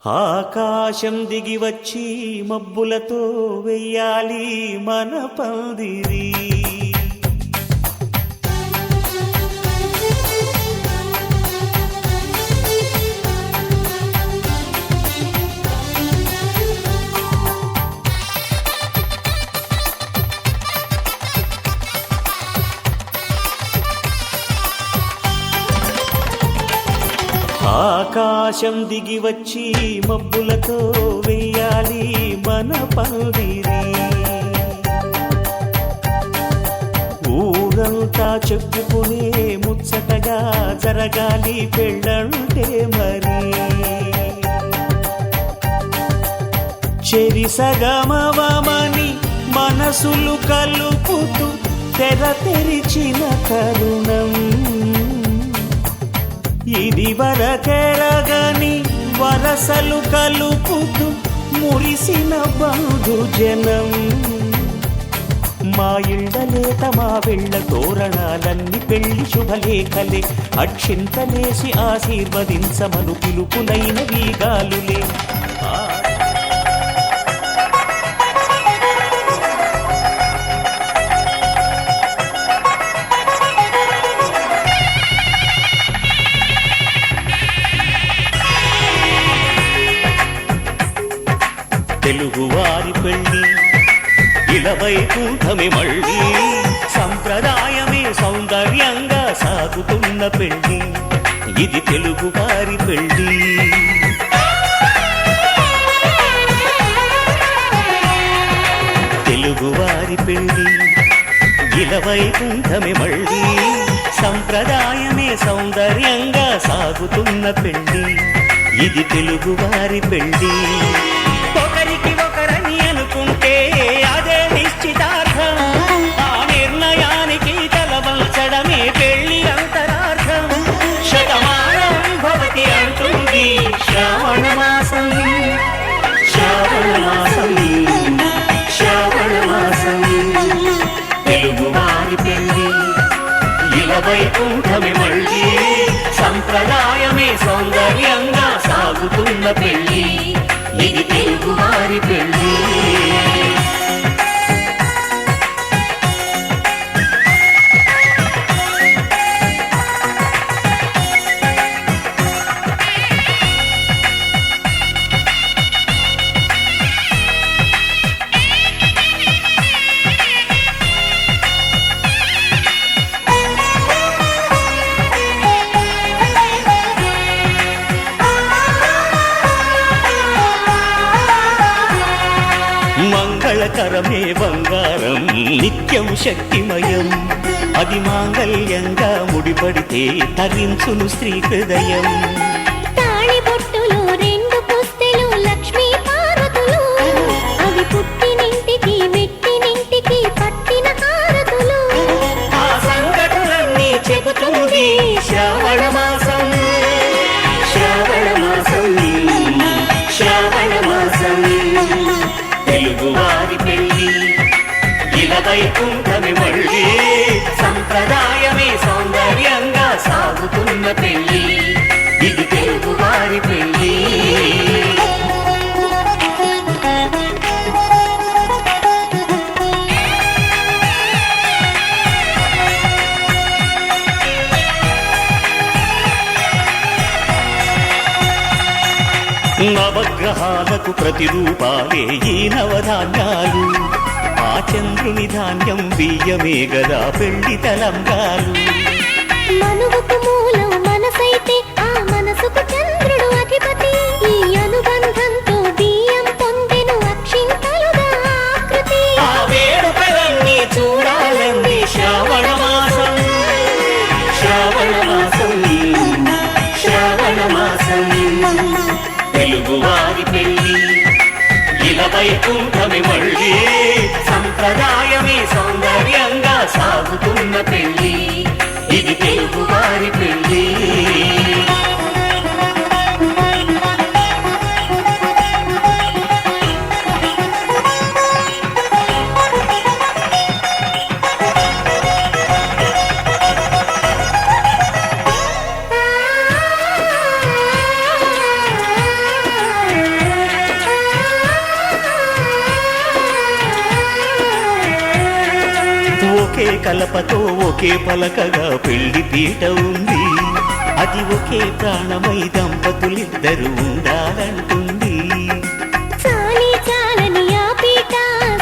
ఆకాశం దిగి వచ్చి మబ్బులతో వెయ్యాలి మన పందిరి. ఆకాశం దిగి వచ్చి మబ్బులతో వెయ్యాలి మన పందిరి. ఊరంతా చెప్పుకునే ముచ్చటగా జరగాలి పెళ్ళంటే మరి. చెరిసగమవమని మనసులు కలుపుతూ తెర తెరిచిన తరుణం ఇది వరకెరగని వరసలు కలుపుతూ మురిసిన బంధుజనం. మా ఇళ్ళలేత మా వెళ్ళ తోరణాలన్నీ పెళ్లి శుభలేఖలే. అక్షింతలేసి ఆశీర్వదించమను పిలుపులైన వీగాలులే. తెలుగువారి పెళ్ళి ఇలవైకుంఠమే మళ్ళీ. సంప్రదాయమే సౌందర్యంగా సాగుతున్న పెళ్ళి ఇది తెలుగువారి పెళ్ళి. తెలుగువారి పెళ్ళి ఇలవైకుంఠమే మళ్ళీ. సంప్రదాయమే సౌందర్యంగా సాగుతున్న పెళ్ళి ఇది తెలుగువారి పెళ్ళి. ఒకరికి ఒకరని అనుకుంటే అదే నిశ్చితార్థం. ఆ నిర్ణయానికి తలవంచడమే పెళ్లి అంతరార్థం. శతమానం భవతి అంటుంది శ్రావణ మాసం. శ్రావణ మాసం శ్రావణ మాసం. తెలుగువారి పెళ్లి ఇలవైకుంఠమే మళ్ళీ. సంప్రదాయమే సౌందర్యంగా సాగుతున్న పెళ్లి ఇది తెలుగువారి పెళ్ళి. మంగళకరమే బంగారం నిత్యం శక్తిమయం. అది మాంగళ్యంగా ముడిపడితే తరించును స్త్రీ హృదయం. తాళిబొట్టులో రెండు పుస్తెలు లక్ష్మీ పార్వతులు. అవి పుట్టినింటికి మెట్టినింటికి పట్టిన హారతులు. ఆ సంఘటనలన్నీ చెబుతుంది శ్రావణ మాసం. శ్రావణ మాసం శ్రావణ మాసం. తెలుగువారి పెళ్ళి ఇలవైకుంఠమే మళ్ళీ. సంప్రదాయమే సౌందర్యంగా సాగుతున్న పెళ్ళి ఇది తెలుగువారి పెళ్ళి. నవగ్రహాలకు ప్రతిరూపాలే ఈ నవధాన్యాలు. ఆ చంద్రుని ధాన్యం బియ్యమే గదా పెళ్లి తలంబ్రాలు. మనువుకు మూలం మనసైతే ఆ మనసుకు చంద్రుడు అధిపతి. ఈ అనుబంధంతో బియ్యం పొందెను అక్షింతలుగా ఆకృతి. ఆ వేడుకలన్నీ చూడాలంది శ్రావణ మాసం. శ్రావణ మాసం శ్రావణ మాసం. తెలుగువారి పెళ్ళి ఇలవైకుంఠమే మళ్ళీ. సంప్రదాయమే సౌందర్యంగా సాగుతున్న పెళ్ళి ఇది తెలుగువారి పెళ్ళి. కలపతో ఒకే పలకగా పెళ్లి పీట ఉంది. అది ఒకే ప్రాణమై దంపతులిద్దరు ఉండాలంటుంది. చాలి చాలని ఆ పీట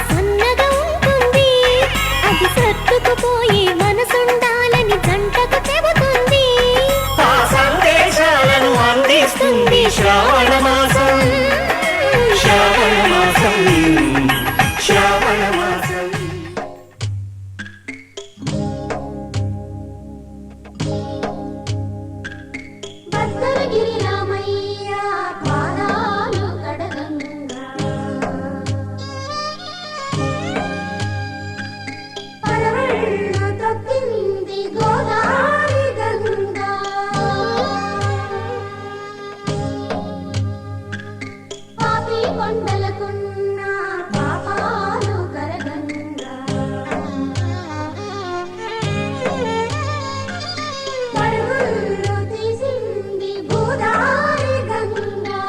సన్నగా ఉంటుంది. అది సర్దుకుపోయే మనసుండాలని జంటకు చెబుతుంది. ఆ సందేశాలను అందిస్తుంది శ్రావణ మాసం, శ్రావణ మాసం, శ్రావణ మాసం. భద్రగిరి రామయ్య పాదాలు కడగంగా, పరవళ్ళు తొక్కింది గోదావరి గంగా. పాపి కొండలకున్న పాపాలు కరగంగా, పరుగులు తీసింది గోదావరి గంగా.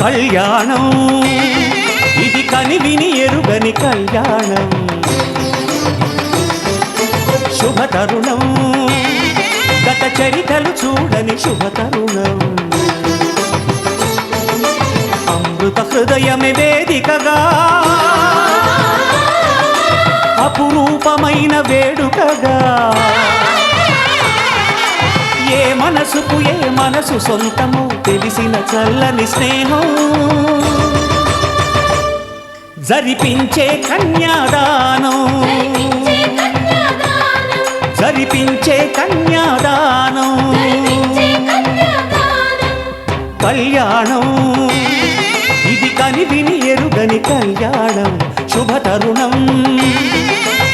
కళ్యాణం ఇది కనివిని ఎరుగని కళ్యాణం. శుభతరుణం గత చరితలు చూడని శుభతరుణం. అమృత హృదయమే వేదికగా అపురూపమైన వేడుకగా. ఏ మనసుకు ఏ మనసు సొంతమో తెలిసిన చల్లని స్నేహం. జరిపించే కన్యాదానం, జరిపించే కన్యాదానం. కళ్యాణం ఇది కనివిని ఎరుగని కళ్యాణం. శుభతరుణం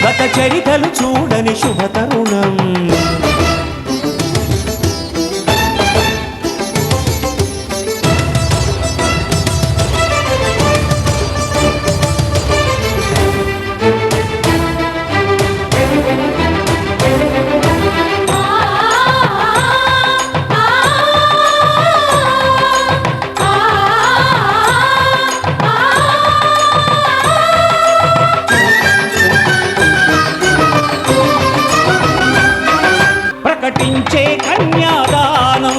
గత చరితలు చూడని శుభతరుణం. ప్రకటించే కన్యాదానం,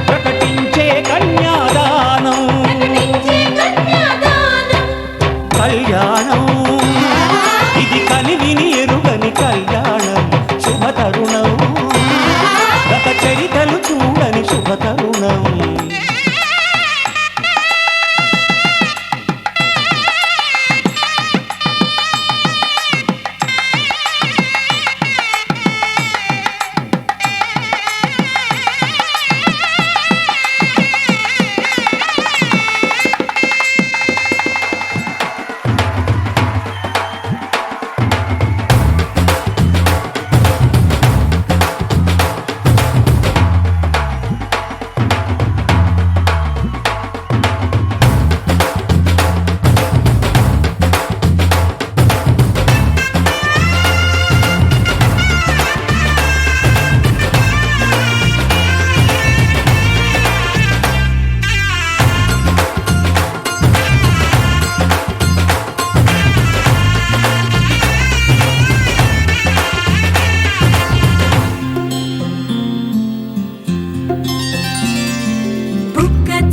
ప్రకటించే కన్యాదానం. కళ్యాణం ఇది కనివిని ఎరుగని కళ్యాణం. శుభతరుణం గత చరితలు చూడని శుభతరుణం.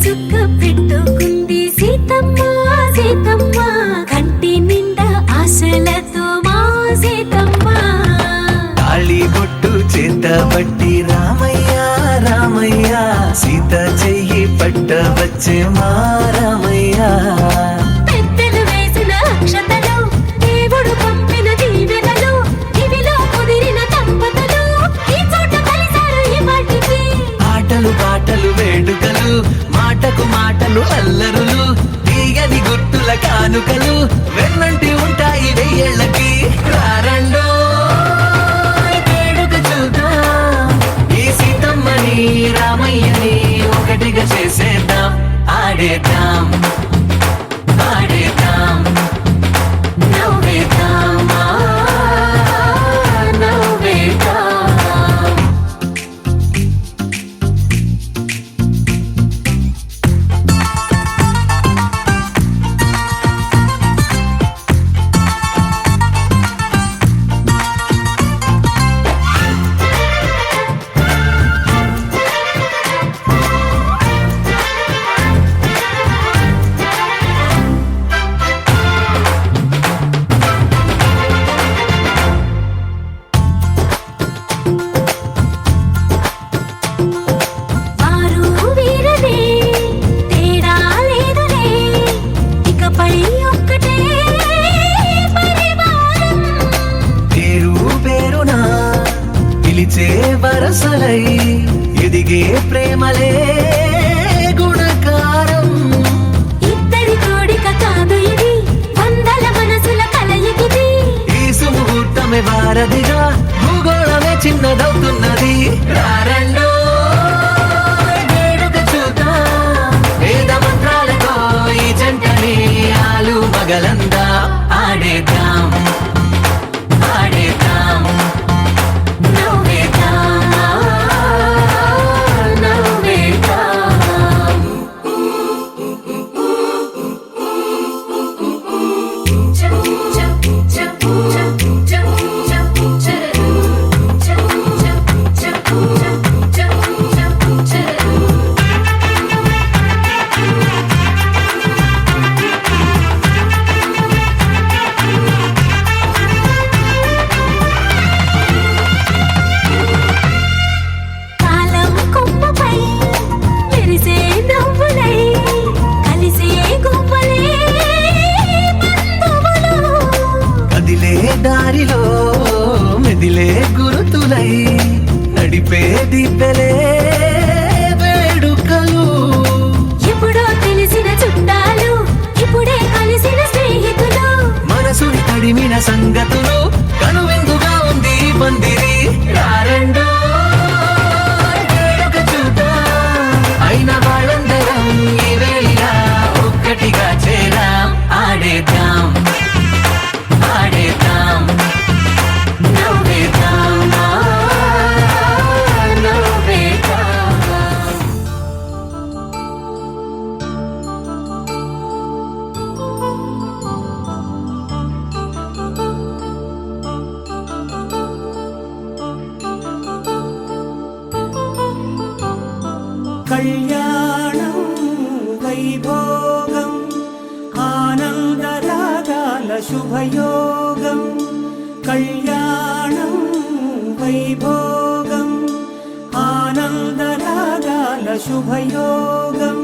చుక్క పెట్టుకుంది సీతమ్మ, సీతమ్మ కంటి పట్టబట్టి రామయ్య రామయ్య సీత చెయ్యి పట్టవచ్చే మా రామయ్య పెద్దలు వేసిన అక్షతలు దేవుడు పంపిన దీవెనలు ఇవిలో కుదిరిన దంపతులు ఈ చోట కలిసారు ఈ వాటికి ఆటలు పాటలు వేడుకలు మాటకు మాటలు అల్లరులు తీయని గుర్తుల కానుకలు వెన్నంటి ఉంటాయి వెయ్యేళ్ళకి రారండో వేడుక చూద్దాం ఈ సీతమ్మని రామయ్యని ఒకటిగా చేసేద్దాం ఆడేద్దాం ఆడేద్దాం నవ్వేద్దాం నవ్వేద్దాం వారు వీరలే తేడా లేదులే ఇకపై ఒక్కటే పరివారం పేరు పేరునా పిలిచే వరసలై ఎదిగే ప్రేమలే గుణకారం ఇద్దరి కోడిక కాదు ఇది వందల మనసుల కలయికిది ఈ సుముహూర్తమే వారధిగా భూగోళమే చిన్నదవుతున్నది రారండో వేడుక చూద్దాం వేద మంత్రాలతో ఈ జంటని ఆలు మగలందా ఆడేద్దాం ఆడేద్దాం నవ్వేద్దాం నవ్వేద్దాం కాలం కొమ్మపై మెరిసే నవ్వులై కలిసే గువ్వలే బంధువులు కదిలే దారిలో మెదిలే గురుతులై నడిపే దిబ్బెలే వేడుకలు ఎప్పుడో తెలిసిన చుట్టాలు ఇప్పుడే కలిసిన స్నేహితులు మనసుని తడిమిన సంగతులు కనువిందుగా ఉంది ఈ పందిరి రారండో వేడుక చూద్దాం అయిన వాళ్ళందరం ఈ వేళ ఒక్కటిగా చేరాం ఆడేద్దాం ఆడేద్దాం నవ్వేద్దాం నవ్వేద్దాం కళ్యాణం వైభోగం ఆనందరాగాల శుభయోగం కళ్యాణం వైభోగం ఆనందరాగాల శుభయోగం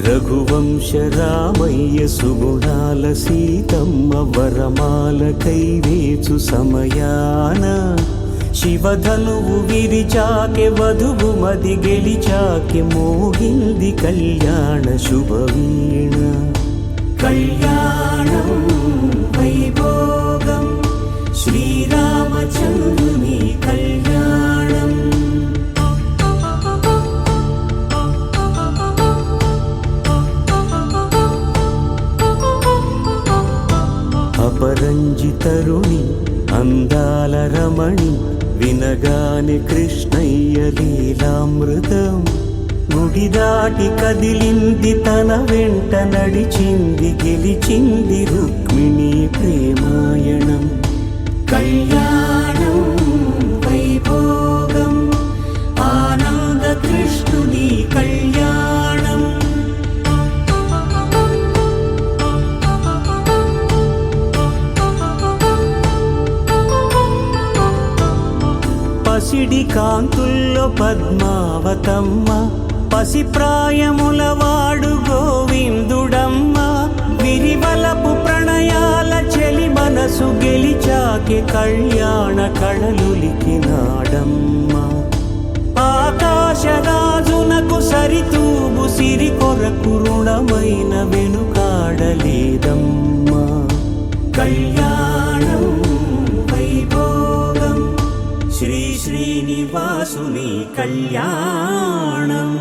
రఘువంశ రామయ్య సుగుణాల సీతమ్మ వరమాల కైవేచు సమయాన శివధనువు విరిచాకె వధువు మది గెలిచాకె మోగింది కళ్యాణ శుభవీణ కళ్యాణం వైభోగం శ్రీరామచంద్రుని కళ్యాణం అపరంజి తరుణి అందాల రమణి వినగానే కృష్ణయ్య లీలామృతం గుడి దాటి కదిలింది తన వెంట నడిచింది గెలిచింది రుక్మిణి ప్రేమాయణం కళ్యాణం వైభోగం ఆనంద కృష్ణుని కళ్యాణం పసిడి కా పార్వతమ్మ పసిప్రాయముల వాడు గోవిందుడమ్మ విరివలపు ప్రణయాల చెలి మనసు గెలిచాకే కళ్యాణ కళలులికినాడమ్మ ఆకాశరాజునకు సరితూబు సిరి కొరకు రుణమైన వెనుకాడలేదమ్మా కళ్యాణం వైభోగం శ్రీ శ్రీనివాసుని కళ్యాణం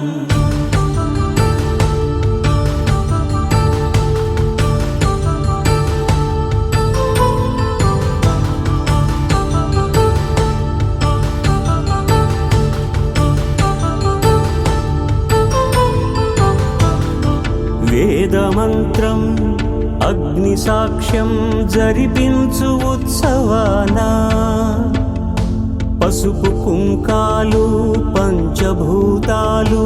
వేదమంత్రం అగ్ని సాక్ష్యం జరిపించు ఉత్సవాన పసుపు కుంకాలు పంచభూతాలు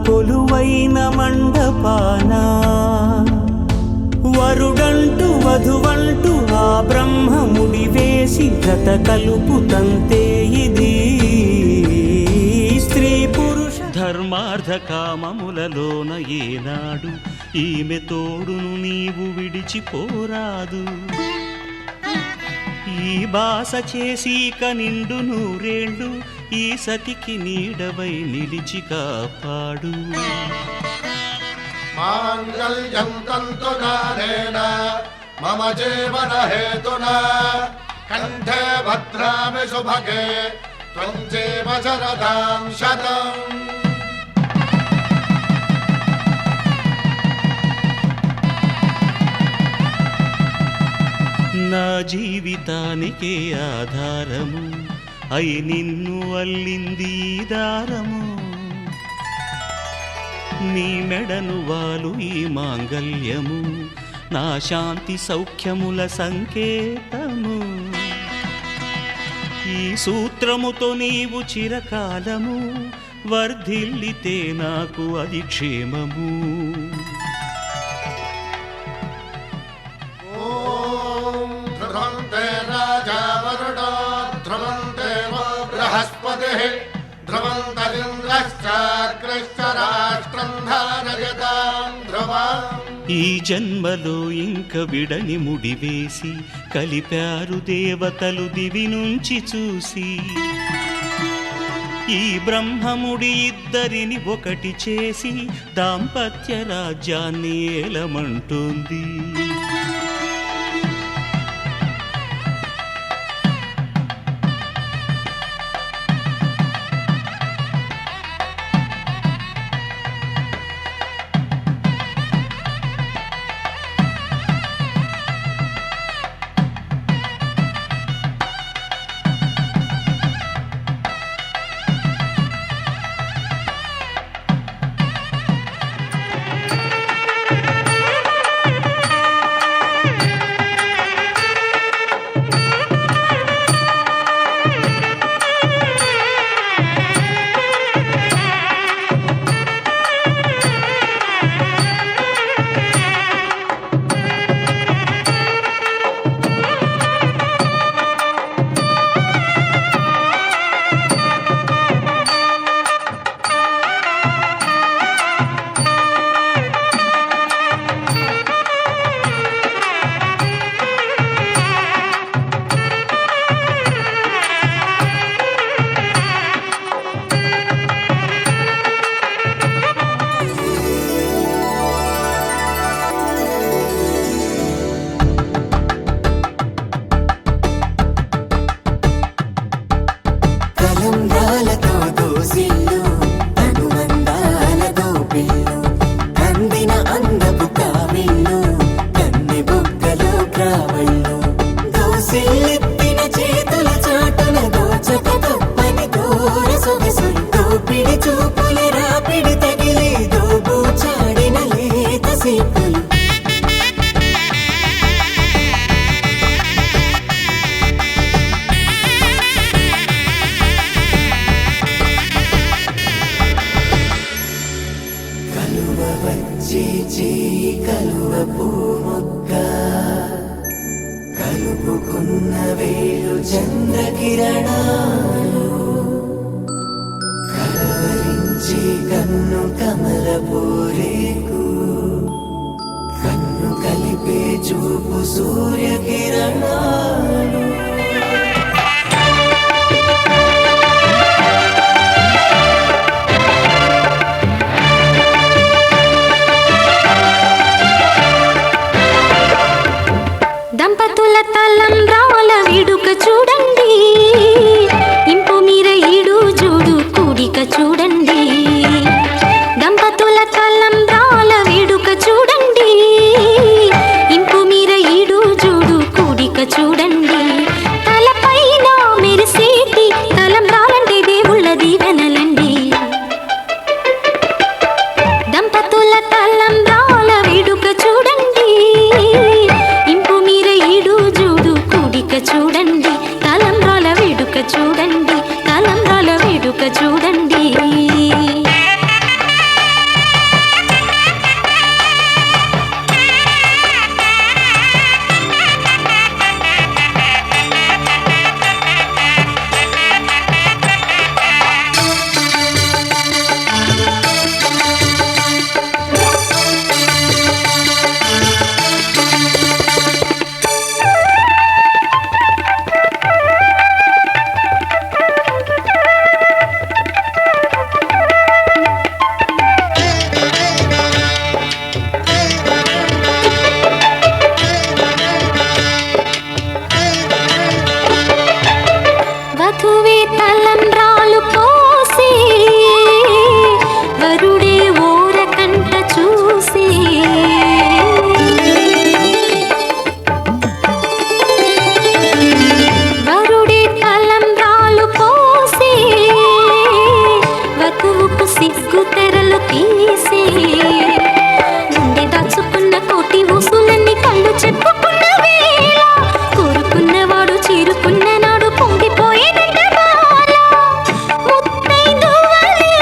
కొలువైన మండపాన వరుడంటూ వధువంటూ ఆ బ్రహ్మముడి వేసి గత కలుపు తంతే ఇది స్త్రీ పురుష ధర్మార్థ కామములలోన ఏనాడు ఈమె తోడును నీవు విడిచిపోరాదు ఈ బాస చేసి నిండు నూరేళ్ళు ఈ సతికి నీడవై నిలిచి కాపాడు మాంగళ్యం తంతునానేన మమ జీవన హేతునా కంఠే భద్రామి శుభగే త్వం జీవ శరదాం శతం నా జీవితానికే ఆధారము అయి నిన్ను అల్లింది ఈ దారము నీ మెడను వాలు ఈ మాంగల్యము నా శాంతి సౌఖ్యముల సంకేతము ఈ సూత్రముతో నీవు చిరకాలము వర్ధిల్లితే నాకు అది క్షేమము ధ్రువంతే రాజా వరుడో ధ్రువంతే బృహస్పతి ధ్రువంతరింద్రశ్చాగ్రశ్చ రాష్ట్రం ధారయతాం ధ్రువం ఈ జన్మలో ఇంక విడని ముడివేసి కలిపారు దేవతలు దివి నుంచి చూసి ఈ బ్రహ్మముడి ఇద్దరిని ఒకటి చేసి దాంపత్య రాజ్యాన్ని ఏలమంటుంది కలుపుకున్న వేలు చంద్రకిరణాలు కలవరించి కన్ను కమల పూరేకు కన్ను కలిపే చూపు సూర్యకిరణాలు దంపతుల తలంబ్రాల వేడుక చూడండి, ఇంపు మీర ఈడు జోడు కూడిక చూడండి. దంపతుల తలంబ్రాల వేడుక చూడండి, ఇంపు మీర ఈడు జోడు కూడిక చూడండి. తలపైన మెరిసేటి తలంబ్రాలంటే దేవుళ్ళ దీవెనలండి. దంపతుల తలంబ్రాల వేడుక చూడండి, ఇంపు మీర ఈడు జోడు కూడిక చూడండి. తలంబ్రాల వేడుక చూడండి, తలంబ్రాల వేడుక చూడండి. వధువే తలంబ్రాలు పోసి వరుడే ఓరకంట చూసి వరుడే తలంబ్రాలు పోసి వధువుకు సిగ్గు తెరలు తీసి గుండె దాచుకున్న కోటి ఊసులన్నీ కళ్ళు చెప్పుకున్న వేళ కోరుకున్నవాడు చేరుకున్న నాడు పొంగిపోయేదంట బాల. ముత్తైదువలే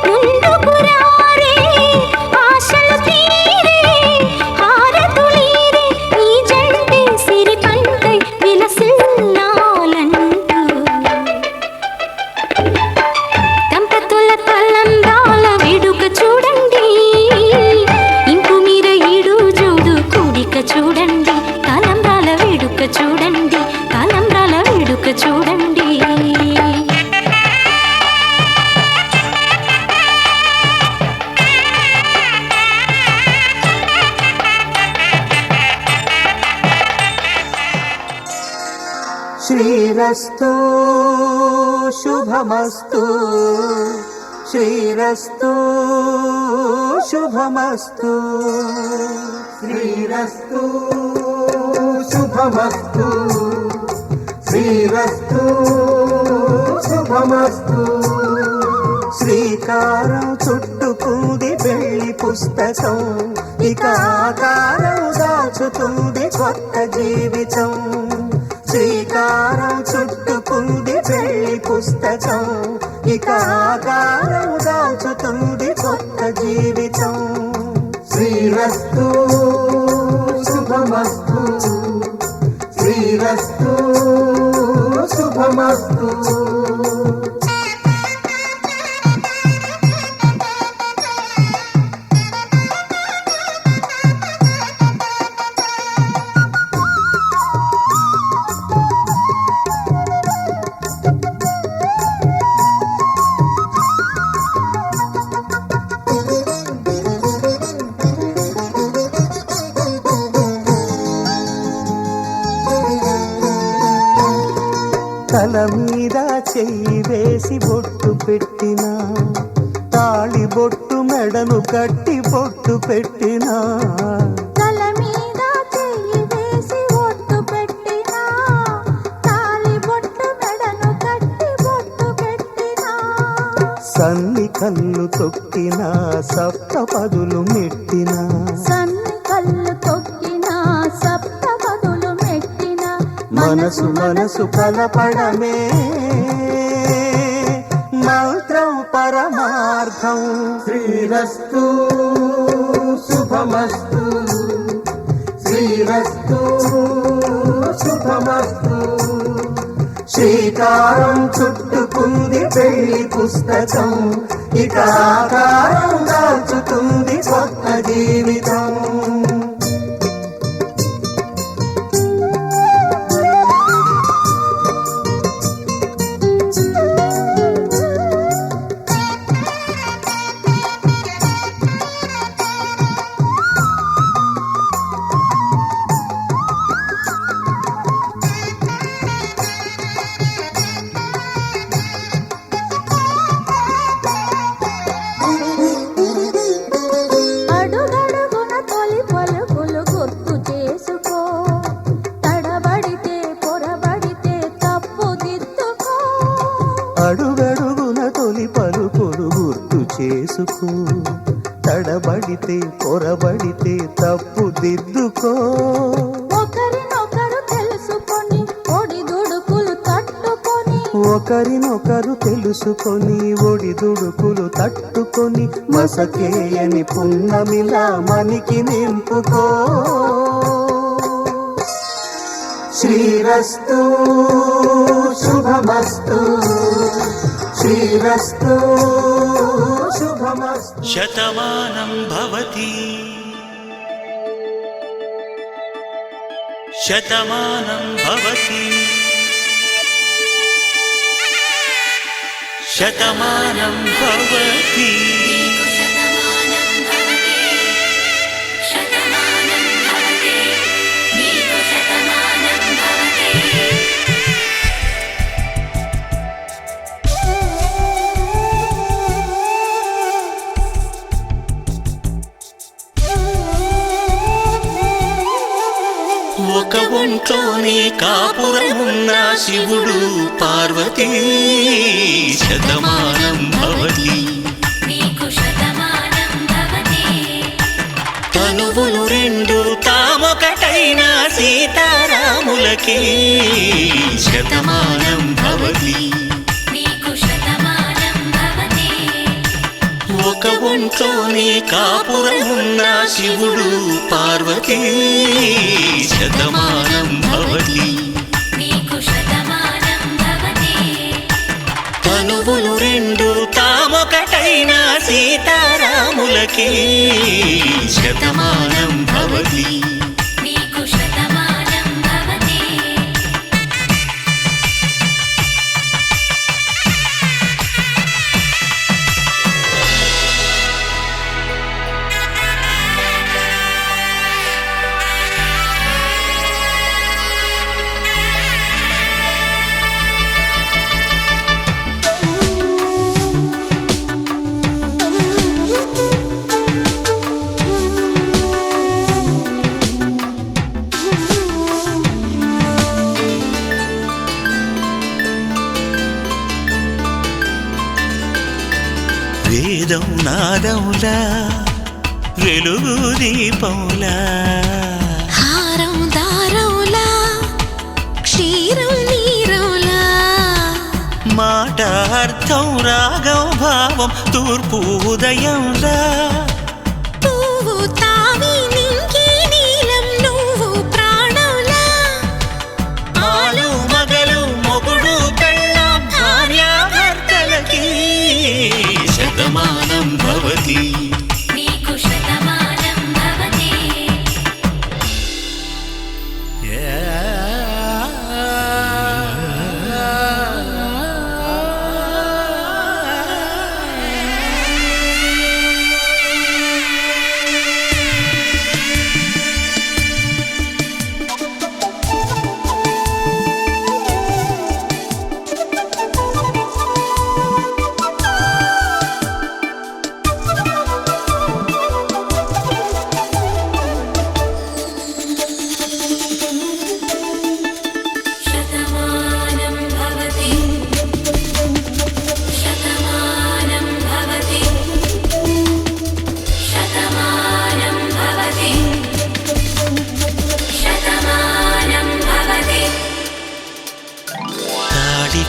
ముందుకు రారే, ఆశలు తీరే హారతులీరే, ఈ జంటే సిరి పంటై విలసిల్లాలంటూ. దంపతుల తలంబ్రాల వేడుక చూడండి, ఇంపు మీర ఈడు జోడు కూడిక చూడండి. తలంబ్రాల వేడుక చూడండి, తలంబ్రాల వేడుక చూడండి. శ్రీరస్తు శుభమస్తు, శ్రీరస్తు శుభమస్తు, శ్రీరస్తు శుభమస్తు, శ్రీరస్తు శుభమస్తు. శ్రీకారం చుట్టుకుంది పెళ్లి పుస్తకం, ఇక ఆకారం దాచుతుంది కొత్త జీవితం. శ్రీకారం చుట్టుకుంది పెళ్లి పుస్తకం, ఇక ఆకారం దాచుతుంది కొత్త జీవితం. శ్రీరస్తు శుభమస్తు, శ్రీరస్తు శుభమస్తు. తల మీద చెయ్యి వేసి బొట్టు పెట్టినా, తాళి బొట్టు మెడను కట్టి బొట్టు పెట్టినా, తల మీద చెయ్యి వేసి ఒట్టు పెట్టినా, తాళి బొట్టు మెడను కట్టి బొట్టు పెట్టినా, సన్ని కళ్ళు తొక్కినా, సప్త పదులు మెట్టినా, సన్ని కళ్ళు తొక్కినా, సప్త పదులు మెట్టినా, మనసు మనసు కలపడమే మంత్రం పరమార్థం. శ్రీరస్తు శుభమస్తు, శ్రీరస్తు శుభమస్తు. శ్రీకారం చుట్టుకుంది పెళ్లి పుస్తకం, ఇక ఆకారం దాల్చుతుంది కొత్త జీవితం. అడుగడుగున తొలి పలుకులు గుర్తు చేసుకో, తడబడితే పొరబడితే తప్పుదిద్దుకో. అడుగడుగున తొలి పలుకులు గుర్తు చేసుకో, తడబడితే పొరబడితే తప్పు దిద్దుకో. ఒకరినొకరు తెలుసుకొని ఒడిదుడుకులు తట్టుకొని, ఒకరినొకరు తెలుసుకొని ఒడిదుడుకులు తట్టుకొని మసకేయని పున్నమిలా మనికి నింపుకో. శ్రీరస్తు శుభమస్తు, శ్రీరస్తు శుభమస్తు. శతమానం భవతి శతమానం భవతి శతమానం భవతి. ఒక ఒంట్లోనే కాపురమున్న శివుడు పార్వతీ శతమానం భవతి. తనువులు రెండు తామొకటైన సీతారాములకి శతమానం భవతి. ఒక ఒంట్లోనే కాపురమున్న శివుడు పార్వతీ శతమానం భవతి. తనువులు రెండు తామొకటైన సీతారాములకి శతమానం భవతి. వేదం నాదములా వెలుగు దీపములా, హారం దారములా క్షీరం నీరములా, మాట అర్థం రాగం భావం తూర్పు ఉదయంలా, పువ్వు తావి నింగి నీలం నువ్వు ప్రాణంలా, ఆలు మగలు మొగుడు పెళ్ళాం భార్యాభర్తలకి శతమానం భవతి.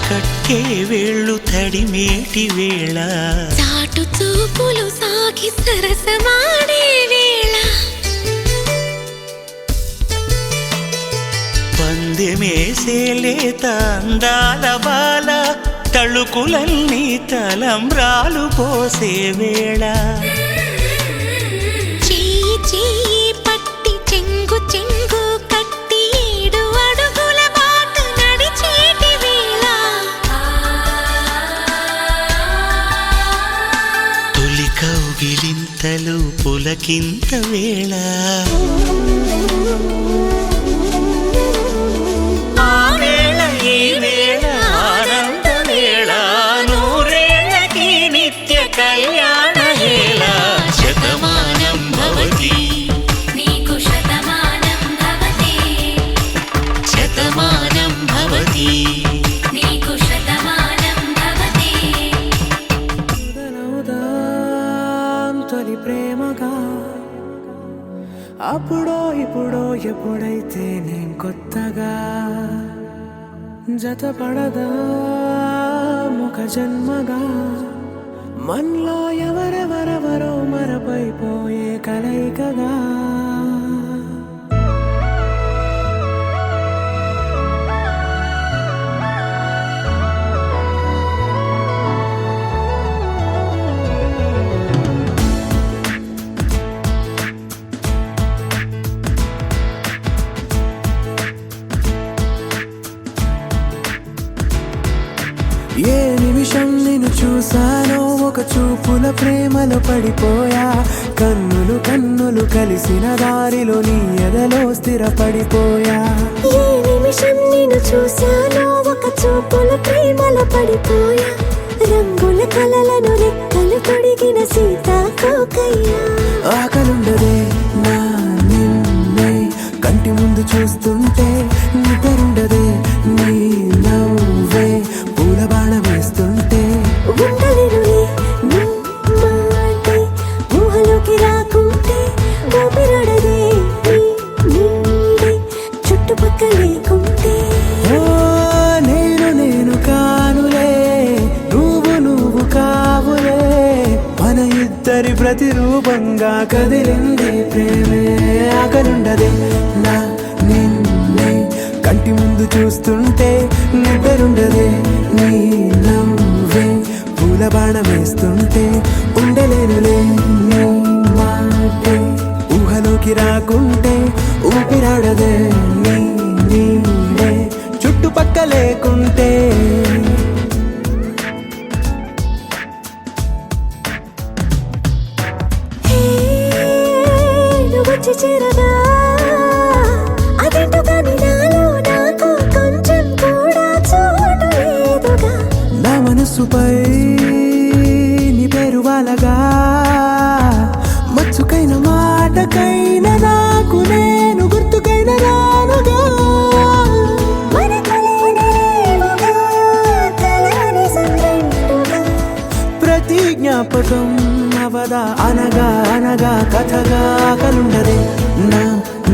కట్టే వేళ్ళు తడిమేటి వేళ, చాటు చూపులు సాగి సరసమాడే వేళ, పందెమేసే లేత అందాల బాల తళుకులన్నీ తలంబ్రాలు పోసే వేళ చెయ్యి చెయ్యి పట్టి చెంగు చెంగు కట్టి 7 అడుగుల బాట నడిచేటి వేళ తొలి కౌగిలింతలు పులకింత వేళ ఆ వేళ ఈ వేళ ఆనంద వేళ నూరేళ్ళకి నిత్య కళ్యాణ వేళ శతమానం భవతి నీకు శతమానం భవతి శతమానం భవతి నీకు శతమానం భవతి తొలి ప్రేమగా అప్పుడో ఇప్పుడో ఎప్పుడైతే నేను కొత్తగా జతపడదా ముఖ జన్మగా మనలో ఎవరెవరెవరో మరపైపోయే కలయికగా ఏ నిమిషం నిన్ను చూసానో ఒక చూపుల ప్రేమలో పడిపోయా కన్నులు కన్నులు కలిసిన దారిలో నీ ఎదలో స్థిరపడిపోయా ఏ నిమిషం నిన్ను చూశానో ఒక చూపుల ప్రేమలో పడిపోయా రంగుల కలలను రెక్కలు తొడిగిన సీతాకోకయ్యా ఆకలుండదే నా నిన్నే కంటి ముందు చూస్తుంటే నిద్రుండదే నీ నవ్వే పూల బాణ వేస్తుంటే ఉండలేనులే నీ మాటే ఊహలోకి రాకుంటే ఊపిరాడదే నీ నీడే చుట్టుపక్కల లేకుంటే ఓ నేను కానులే నువ్వు కావులే మన ఇద్దరి ప్రతిరూపంగా కదిలింది ప్రేమే ఆకలుండదే నా నిన్నే కంటి ముందు చూస్తుంటే నిద్రుండదే నీ నవ్వే పూల బాణ వేస్తుంటే ఉండలేనులే నీ మాటే ఊహలోకి రాకుంటే ఊపిరాడదే నీ నీడే చుట్టుపక్క లేకుంటే నువ్వు వచ్చి చేరగా అదేంటో కానీ నాలో నాకు కొంచెం కూడా చోటు లేదుగా నా మనసుపై నీ పేరు వాలగా మచ్చుకైన మాటకైన నాకు నేను గుర్తుకైన రానుగా మన కలయినేమోగా, కలని సంగంటుగా. ప్రతి జ్ఞాపకం అవదా అనగా అనగా కథగా కలుండదే నా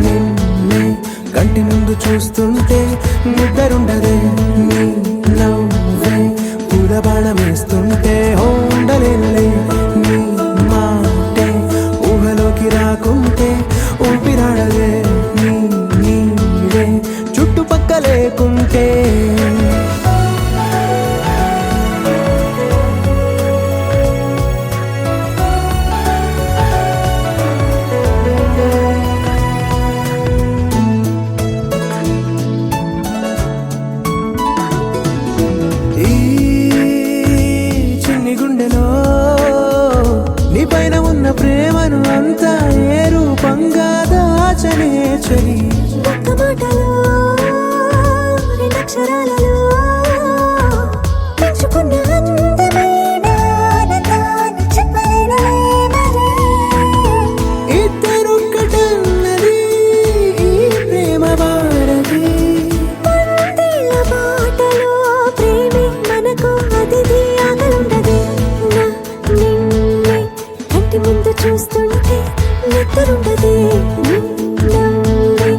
నిన్నే కంటి ముందు చూస్తుంటే నిద్రుండదే నీ నవ్వే పూల బాణం వేస్తుంటే ఉండలేనులే నీ మాటే ఊహలోకి రాకుంటే ఊపిరాడదే నీ నీడే చుట్టుపక్క లేకుంటే ఈ చిన్ని గుండెలో నీ పైన ఉన్న ప్రేమను అంతా ఏ రూపంగా దాచనే చలి ఒక్క మాటలో రెండక్షరాలలో పెంచుకున్న అందమైన ఆనందాన్ని చెప్పలేనులే మరి. ఇద్దరొక్కటన్నది ఈ ప్రేమ భారతి వందేళ్ల బాటలో ప్రేమే మనకు అతిథి ఆగలుండదే నా నిన్నే కంటి ముందు చూస్తుంటే నిద్రుండదే నీ నవ్వే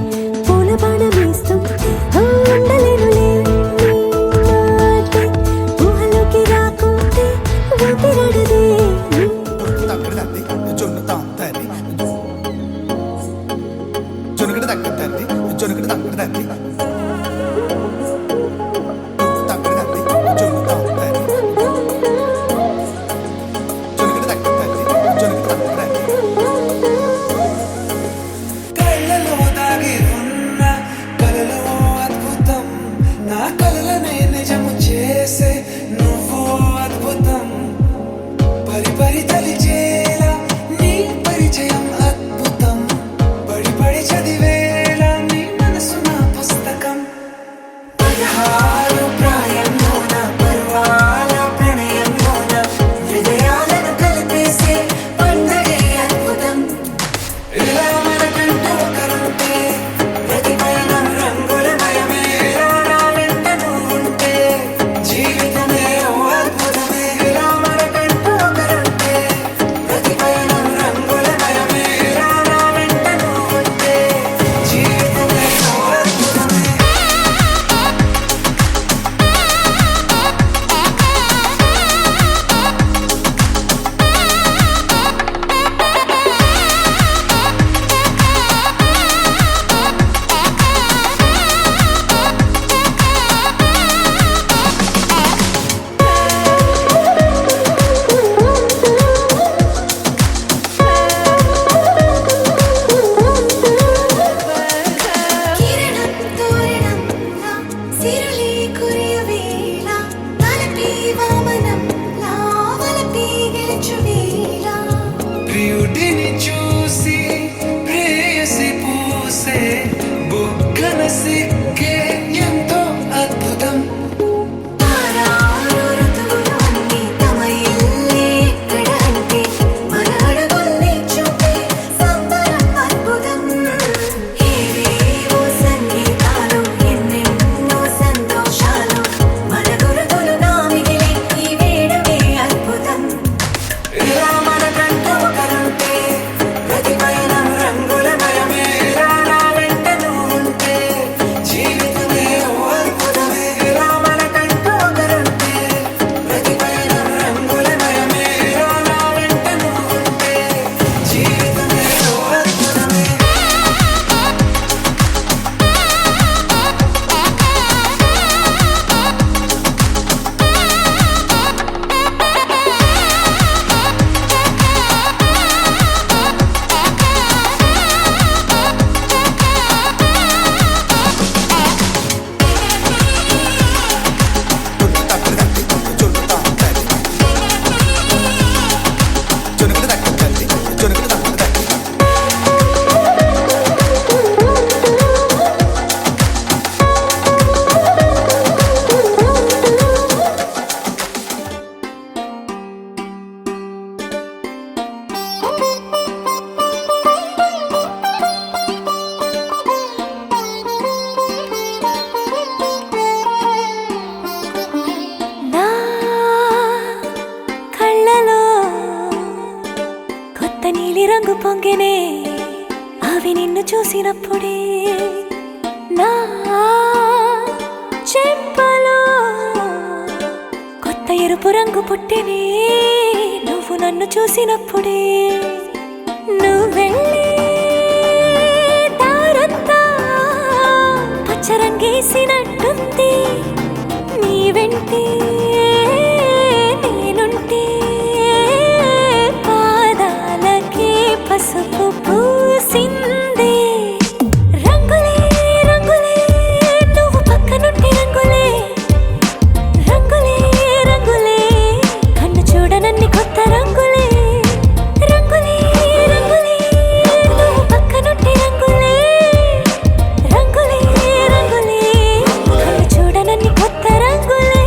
పూల బాణం వేస్తుంటే ఉండలేనులే నీ మాటే ఊహలోకి రాకుంటే ఊపిరాడదే నీ జొనగడ దక్కదండి జొనగడ దక్కదండి దక్కదండి జొనగడ ప్రియుడిని చూసి ప్రేయసి పూసే బుగ్గన సిక్కే ఎంతో అద్భుతం. తారారు ఋతువులు అన్నీ తమ ఇల్లే ఎక్కడ అంటే మన అడుగుల్ని చూపే సంబరం అద్భుతం. ఏవేవో సంగీతాలు ఎన్నెన్నో సంతోషాలు మన గురుతులు నామిగిలే ఈ వేడుకే అద్భుతం. ఇలా మనకంటూ ఒకరుంటే ప్రతి పయనం రంగులమయమే. ఇలా నా వెంట నువ్వుంటే జీవితమే ఓ అద్భుతమే. ఇలా మనకంటూ ఒకరుంటే ప్రతి పయనం రంగులమయమే. ఇలా నా వెంట నువ్వుంటే జీవితమే ఓ అద్భుతమే. నా కళ్ళలో కొత్త నీలి రంగు పొంగినే అవి నిన్ను చూసినప్పుడే. నా చెంపలో కొత్త ఎరుపు రంగు పుట్టినే నువ్వు నన్ను చూసినప్పుడే. నువ్వెళ్ళే దారంతా పచ్చరంగేసినట్టుంది. నీ వెంటే నేనుంటే పాదాలకే పసుపు పూసిందే. రంగులే రంగులే నువ్వు పక్కనుంటే రంగులే. రంగులే రంగులే కన్ను చూడనన్ని కొత్త రంగులే. రంగులే రంగులే నువ్వు పక్కనుంటే రంగులే. రంగులే రంగులే కన్ను చూడనన్ని కొత్త రంగులే.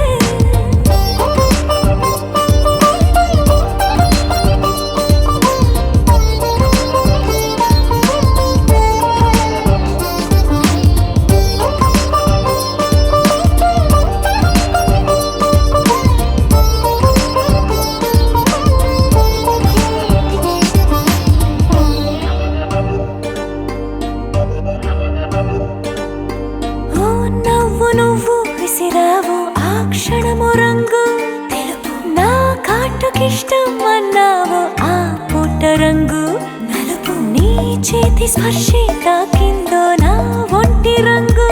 ఓ నవ్వు నువ్వు విసిరావు ఆ క్షణము రంగు తెలుపు. నా కాటుకిష్టం అన్నావు ఆ పుట్ట రంగు నలుపు. నీ చేతి స్పర్శే తాకిందో నా ఒంటి రంగు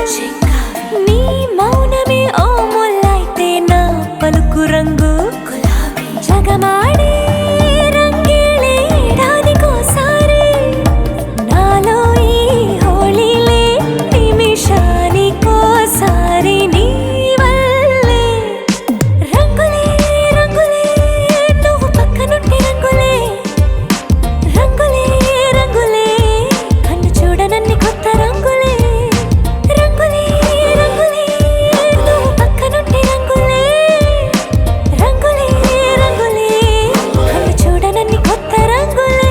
నీ మౌనమే ఓ ముల్లైతే నా పలుకు రంగు గులాబీ. జగమాడే రంగేళే ఏడాదికోసారి నాలో ఈ హోళీలే నిమిషానికోసారి నీ వల్లే. రంగులే రంగులే నువ్వు పక్కనుంటే రంగులే. రంగులే రంగులే కన్ను చూడనన్ని కొత్త రంగులే. రంగులే రంగులే నువ్వు పక్కనుంటే రంగులే. రంగులే రంగులే కన్ను చూడనన్ని కొత్త రంగులే.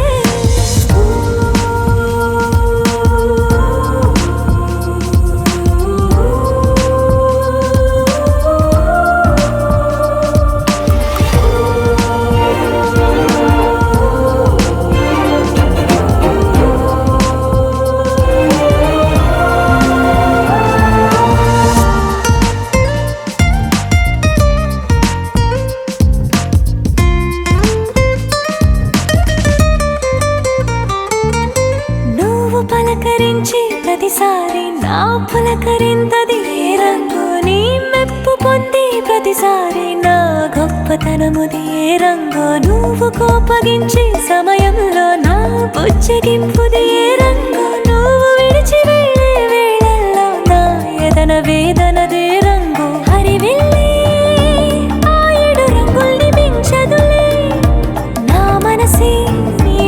నువ్వు పలకరించి ప్రతిసారి నా పులకరింతది ఏ రంగు. నీ మెప్పు పొంది ప్రతిసారి నా గొప్పతనముది ఏ రంగు. నువ్వు కోపగించి సమయంలో నా బుజ్జగింపుది ఏ రంగు. నువ్వు విడిచి వెళ్ళే వేళల్లో నా ఎదన వేదనదే రంగు. హరివిల్లే ఆ 7 రంగుల్ని మించదులే నా మనసే నీ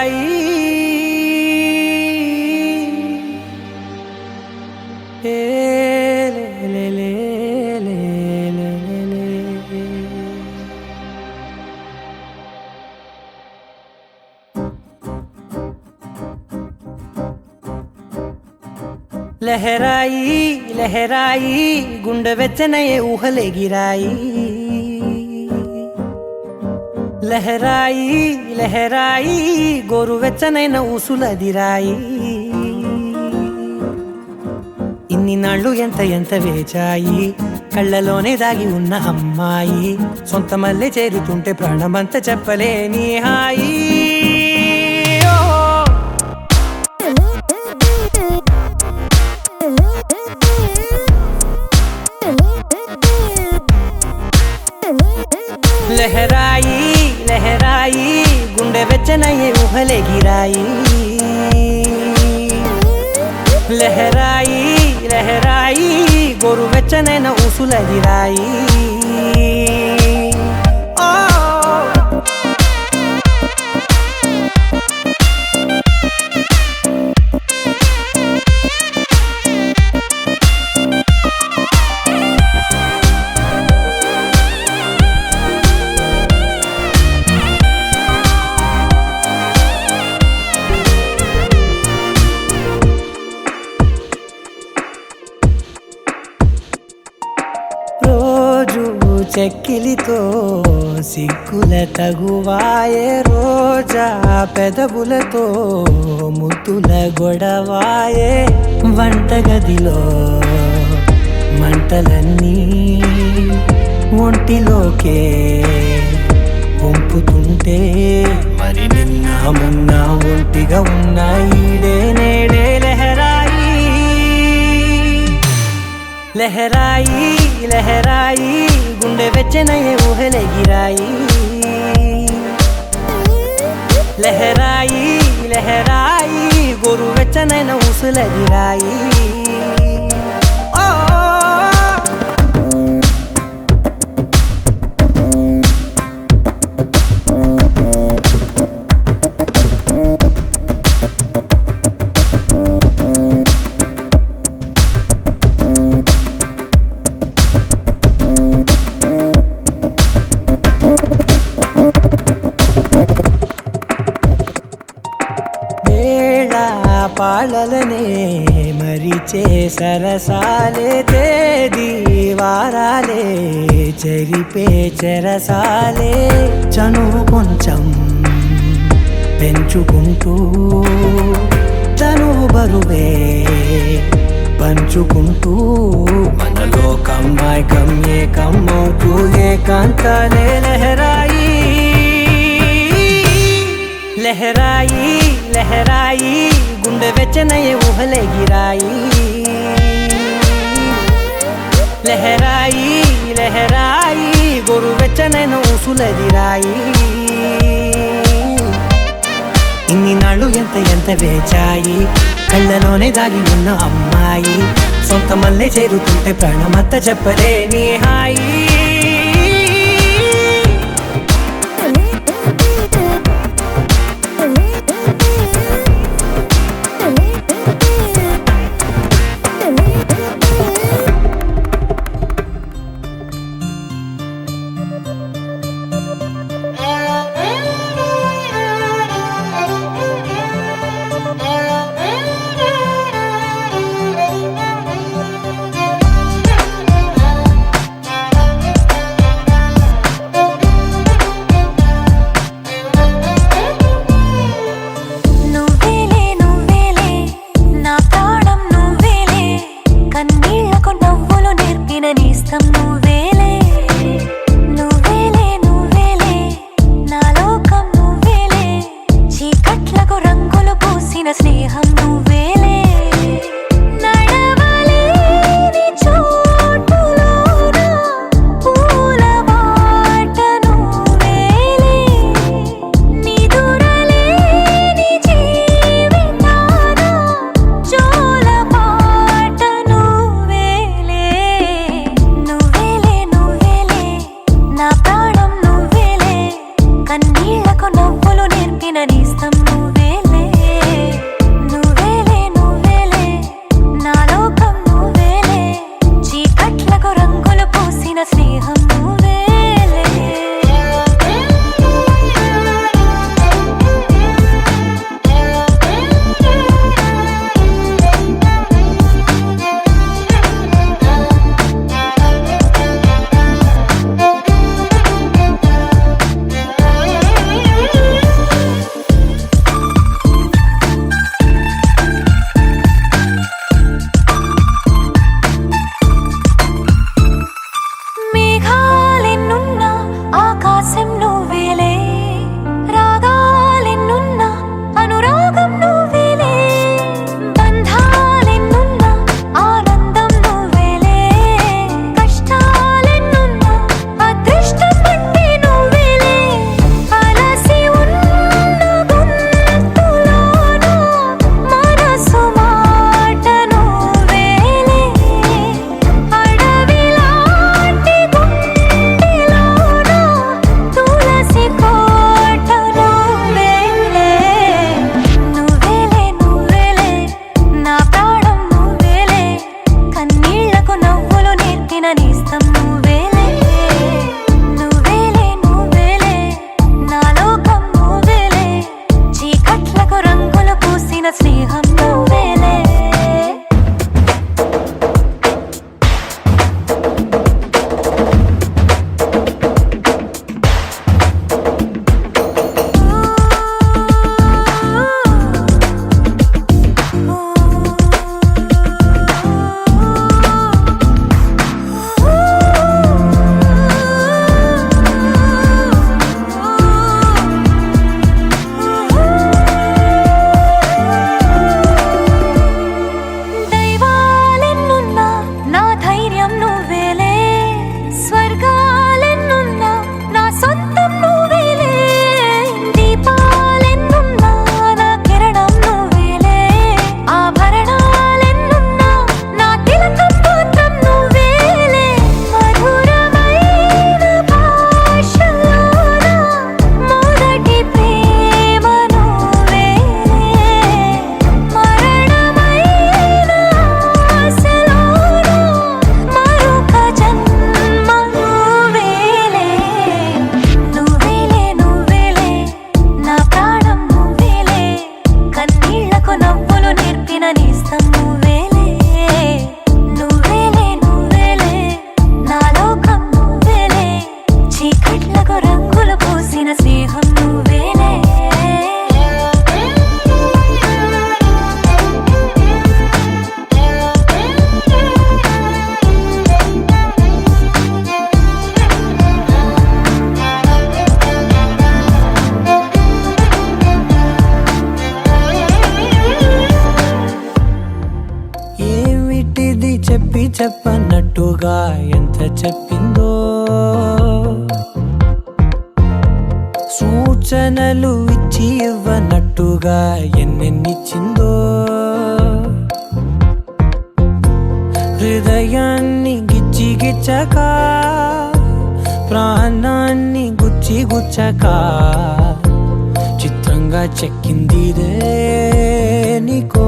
లహరాయి ఏ లే లే లే లే లే. లహరాయి లహరాయి గుండె వెచ్చనయే ఊహలెగిరాయి లహరాయి లహరాయి గోరు వెచ్చనైన ఊసులదిరాయి ఇన్ని నాళ్ళు ఎంత ఎంత వేచాయి కళ్ళలోనే దాగి ఉన్న అమ్మాయి సొంత మల్లె చేరుతుంటే ప్రాణమంతా చెప్పలేని హాయి లహరాయి లహరాయి గుండె వెచ్చనయ్యే ఊహలెగిరాయి లహరాయి లహరాయి గోరు వెచ్చనైన ఊసులదిరాయి చెక్కిలితో సిగ్గుల తగువాయే రోజా పెదవులతో ముద్దుల గొడవాయే వంటగదిలో మంటలన్నీ ఒంటిలోకే వంపుతుంటే మరి నిన్న మొన్న ఒంటిగా ఉన్న ఈడే నేడే లహరాయి లహరాయి లహరాయి గుండె వెచ్చనయ్యే ఊహలెగిరాయి లహరాయి లహరాయి గోరు వెచ్చనైన ఊసులదిరాయి పాలలనే మరిచే సరసాలే తేదీ వారాలే చెరిపే చెరసాలే చనువు కొంచెం పెంచుకుంటూ చనువు బరువే పంచుకుంటూ మనలో కమ్మాయికం ఏకమవుతూ ఏకాంతాలే లహరాయి లహరాయి లహరాయి గుండె వెచ్చనయ్యే ఊహలెగిరాయి లహరాయి లహరాయి గోరు వెచ్చనైన ఊసులదిరాయి ఇన్ని నాళ్ళు ఎంత ఎంత వేచాయి కళ్ళలోనే దాగి ఉన్న అమ్మాయి సొంత మల్లె చేరుతుంటే ప్రాణమంతా చెప్పలేని హాయి స్నేహం నువ్వేలే నడవలేని చోటులోన పూల బాట నువ్వేలే నిదురలేని జీవితాన జోల పాట నువ్వేలే నువ్వేలే నువ్వేలే నా ప్రాణం నువ్వేలే కన్నీళ్లకు నవ్వులు నేర్పిన నేస్తం నువ్వే పూసిన స్నేహం నువ్వేలే మేఘాలెన్నున్నా ఆకాశం నువ్వేలే రాగాలెన్నున్నా అనురాగం నువ్వేలే బంధాలెన్నున్నా ఆనందం నువ్వేలే కష్టాలెన్నున్నా అదృష్టం అంటే నువ్వేలే అలసి ఉన్న గొంతులోన మనసు మాట నువ్వేలే అడవిలాంటి గుండెలోన తులసి కోట నువ్వేలే నువ్వేలే నువ్వేలే నా ప్రాణం నువ్వేలే కన్నీళ్లకు నవ్వులు నేర్పిన నేస్తం నువ్వేలే నువ్వేలే నువ్వేలే నా లోకం నువ్వేలే చీకట్లకు రంగులు పూసిన స్నేహం నువ్వేలే దైవాలెన్నున్నా నా ధైర్యం నువ్వేలే స్వర్గాలెన్నున్నా నా సొంతం నువ్వేలే దీపాలెన్నున్నా నా కిరణం నువ్వేలే ఆభరణాలెన్నున్నా నా తిలకం మాత్రం నువ్వేలే మధురమైన భాషలోన మొదటి ప్రేమ నువ్వేలే మరణమైన ఆశలోన మరొక జన్మ నువ్వేలే నువ్వేలే నువ్వేలే నా ప్రాణం నువ్వేలే కన్నీళ్లకు నవ్వులు నేర్పిన నేస్తం నువ్వేలే నువ్వేలే నువ్వేలే నా లోకం నువ్వేలే చీకట్లకు రంగులు పూసిన స్నేహం నువ్వేలే ఏమిటిది చెప్పి చెప్పన్నట్టుగా ఎంత చెప్పిందో సూచనలు ఇచ్చి ఇవ్వనట్టుగా ఎన్నెన్నిచ్చిందో హృదయాన్ని గిచ్చి గిచ్చక ప్రాణాన్ని గుచ్చి గుచ్చక చిత్రంగా చెక్కిందిదే నీకో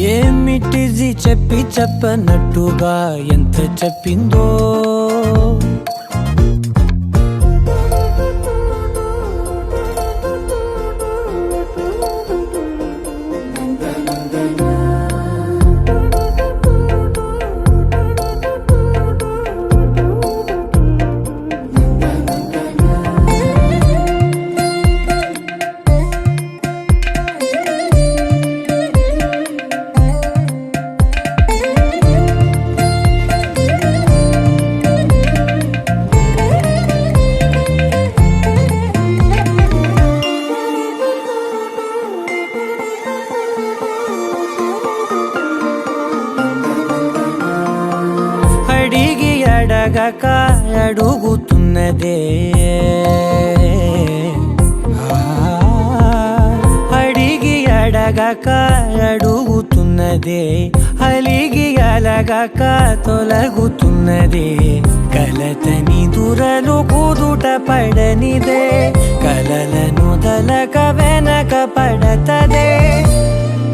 ఏమిటిది చెప్పి చెప్పనట్టుగా ఎంత చెప్పిందో అడగక అడుగుతున్నదే అడిగి అడగక అడుగుతున్నదే కమ్ముతున్నదే అలిగి అలగక తొలగుతున్నదే కలతని దురలు కుదుట పడనిదే కలలను దలక వెనక పడతదే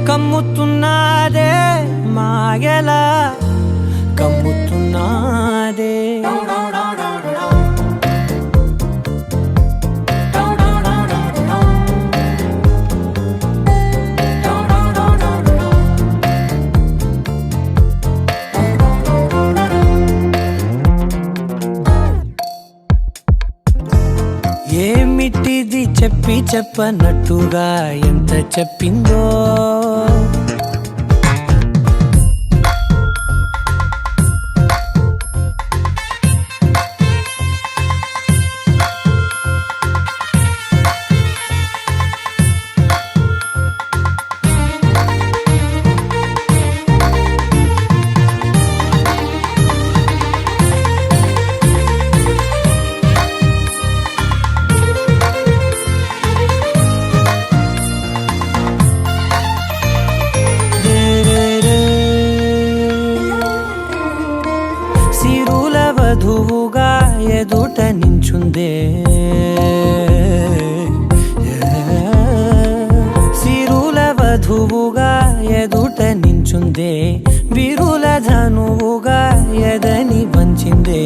కమ్ముతున్నదే మాయలా కమ్ముతున్నదే ఏమిటిది చెప్పి చెప్పనట్టుగా ఎంత చెప్పిందో సిరుల వధువుగా ఎదుట నించుందే సిరుల వధువుగా ఎదుట నించుందే విరుల ధనువుగా ఎదని వంచిందే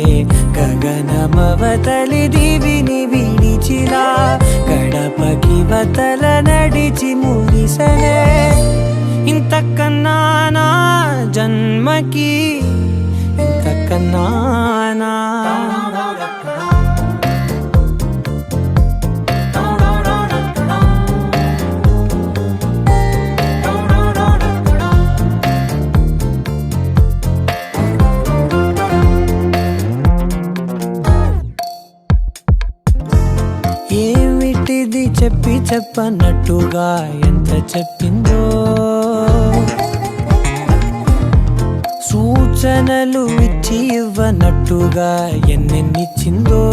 గగనమవతలి దివిని విడిచిలా గడపకి వతల నడిచి ముగిసనే ఇంతకన్నా నా జన్మకి ఇంతకన్నా ఏమిటిది చెప్పి చెప్పనట్టుగా ఎంత చెప్పిందో సూచనలు ఇచ్చి ఇవ్వనట్టుగా ఎన్నెన్నిచ్చిందో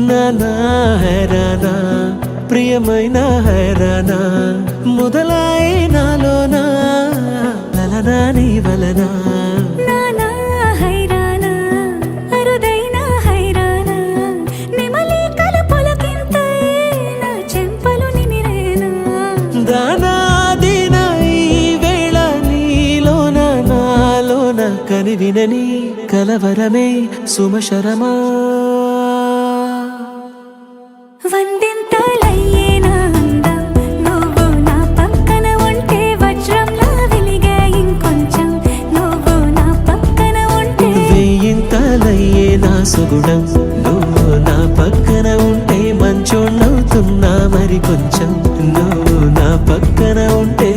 నానా హైరానా ప్రియమైన హైరానా మొదలై నాలోనా లలనా నీ వలనా నానా హైరానా అరుదైన హైరానా నిమలి కలుపులకింతై నా చెంపలు నిమిరేనా దానాదిన ఈ వేళ నీలోన నాలోన కనివినని కలవరమే సుమశరమా వందింతలయ్యేనా అందం నువ్వు నా పక్కన ఉంటే వజ్రంలా వెలిగే ఇంకొంచెం నువ్వు నా పక్కన ఉంటే వెయ్యింతలయ్యే నా సుగుణం నువ్వు నా పక్కన ఉంటే మంచోణ్ణవుతున్నా మరి కొంచెం నువ్వు నా పక్కన ఉంటే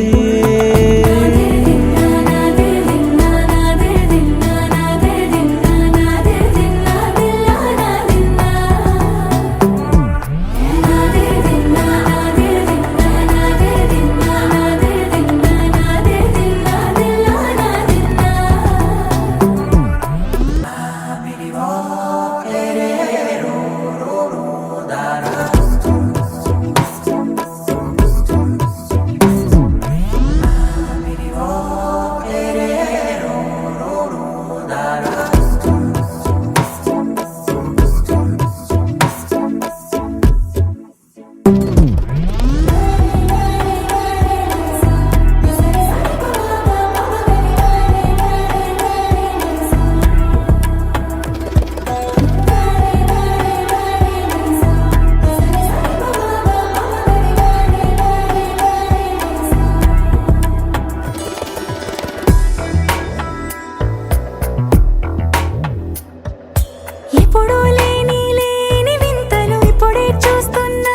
ఎప్పుడూ లేని లేని వింతలు ఇప్పుడే చూస్తున్నా.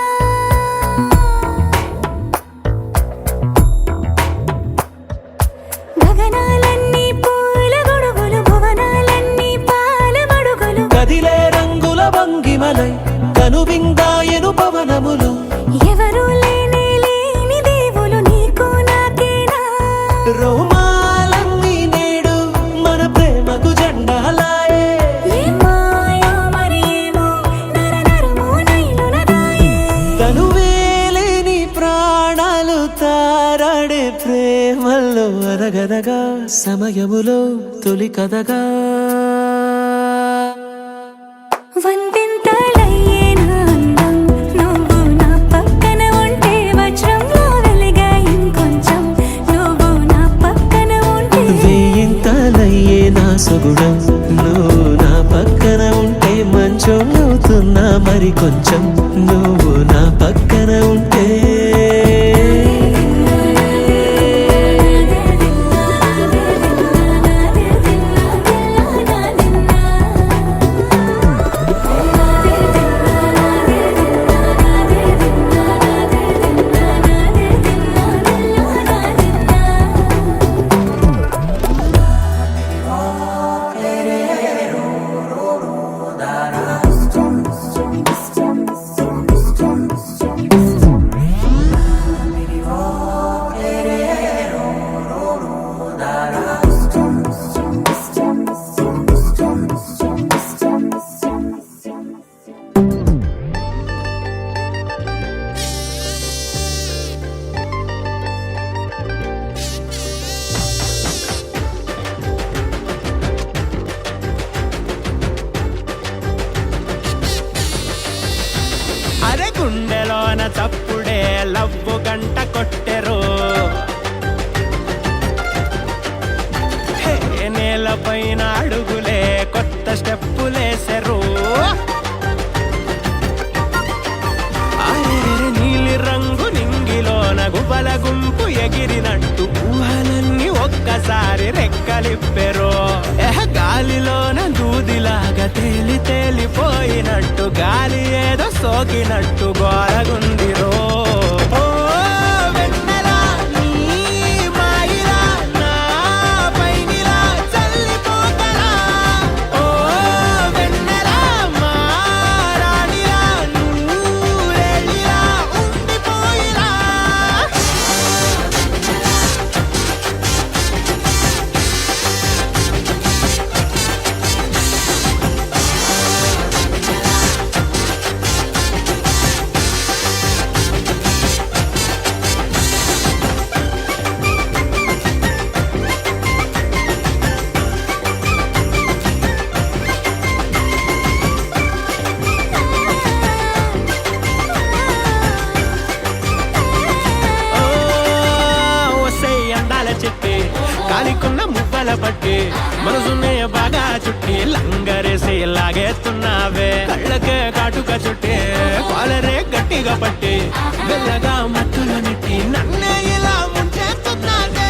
గగనాలన్నీ పూల గొడుగులు, భువనాలన్నీ పాల మడుగులు. కదిలే రంగుల భంగిమలై కనువిందాయను పవనములు. ఎవరు లేని లేని దేవులు నీకు నాకేనా. రోమాలన్నీ నేడు మన ప్రేమకు జెండాలాయే. ఏ మాయో మరి ఏమో నరనరమో నైలునదాయే. కనువేలేని ప్రాణాలు తారాడే ప్రేమల్లో అరగదగా సమయములో తొలి కదగా. వందింతలయ్యే నా అందం, నువ్వు నా పక్కన ఉంటే వజ్రంలో వెలిగా ఇంకొంచెం. నువ్వు నా పక్కన ఉంటే వేయింతలయ్యే నా సొగుడం, నువ్వు నా పక్కన ఉంటే మంచం అవుతున్నా మరి కొంచెం. నువ్వు నా పక్కన ఉంటే అరే గుండెలోన చప్పుడే లవ్వు గంట కొట్టెరు. హే నేలపైన అడుగులే కొత్త స్టెప్పులేసెరు. నీలి రంగు నింగిలోన గుబల గుంపు ఎగిరినట్టు ఊహలన్నీ ఒక్కసారి రెక్కలిప్పెరు. గాలిలోన దూదిలాగా తేలి తేలిపోయినట్టు గాలి ఏదో సోకినట్టు గోరగుందిరో. ఓ వెన్నెలా నీ మాయిలా నా పైనిలా చల్లిపోతలా. ఓ వెన్నెలా మా రాణిలా నువ్వేలిలా ఉండిపోయిలా. చెట్టి కాలికున్న మువ్వల పట్టి మనసునే బాగా చుట్టి లంగరేసి లాగేస్తున్నావే. కళ్ళకే కాటుక చుట్టి కాలరే గట్టిగా పట్టి మెల్లగా మత్తులు నెట్టి నన్నే ఇలా ముంచేస్తున్నానే.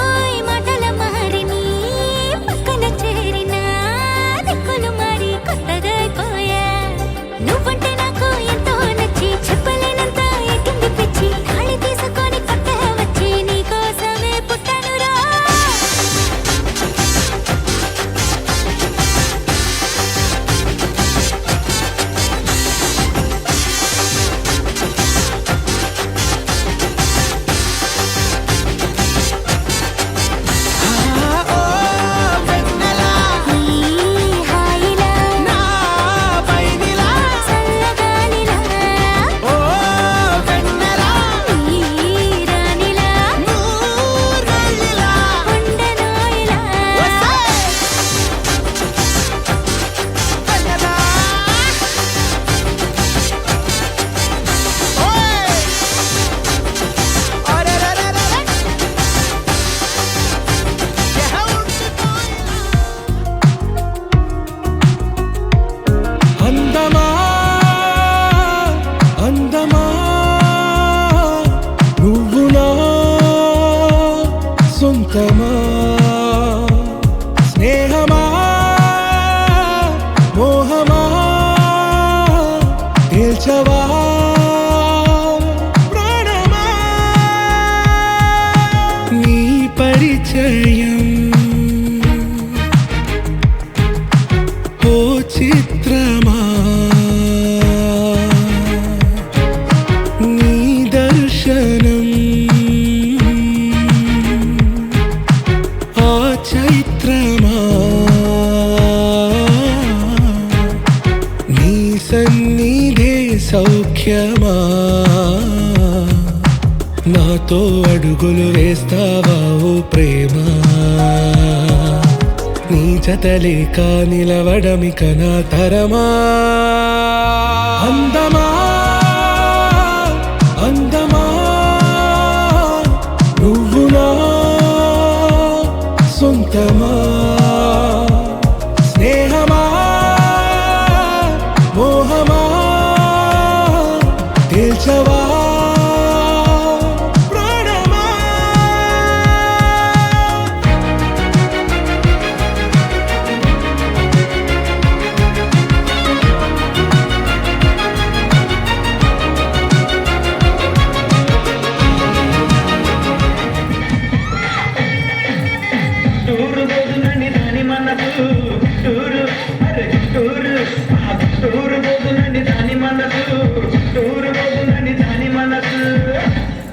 ఓయ్ మాటల మారిని పక్కన చేరిన దిక్కులు మారి కొత్తగా అయిపోయా. నువ్వంటే నాకు ఎంతో నచ్చి చెప్పలేనంత ఎక్కింది పిచ్చి. గాలి తీసుకొని కొత్త వచ్చి నీకోసమే పుట్టానురా. ఈ హాయి తేల్చవా ప్రాణమా నీ పరిచయం ఓ చిత్రమా నీ దర్శనం ఆ చైత్రమా నీ సన్నిధే సౌఖ్యమా నాతో అడుగులు వేస్తావా ఓ ప్రేమ నీ జతలేక నిలవడమిక నా తరమా అందమా అందమా నువ్వు నా సొంతమా స్నేహమా మోహమా తేల్చవా ప్రాణమా టూరు పోతుందండి దాని మనసు టూరు అరే టూరు టూరు పోతుందండి దాని మనసు టూరు పోతుందండి దాని మనసు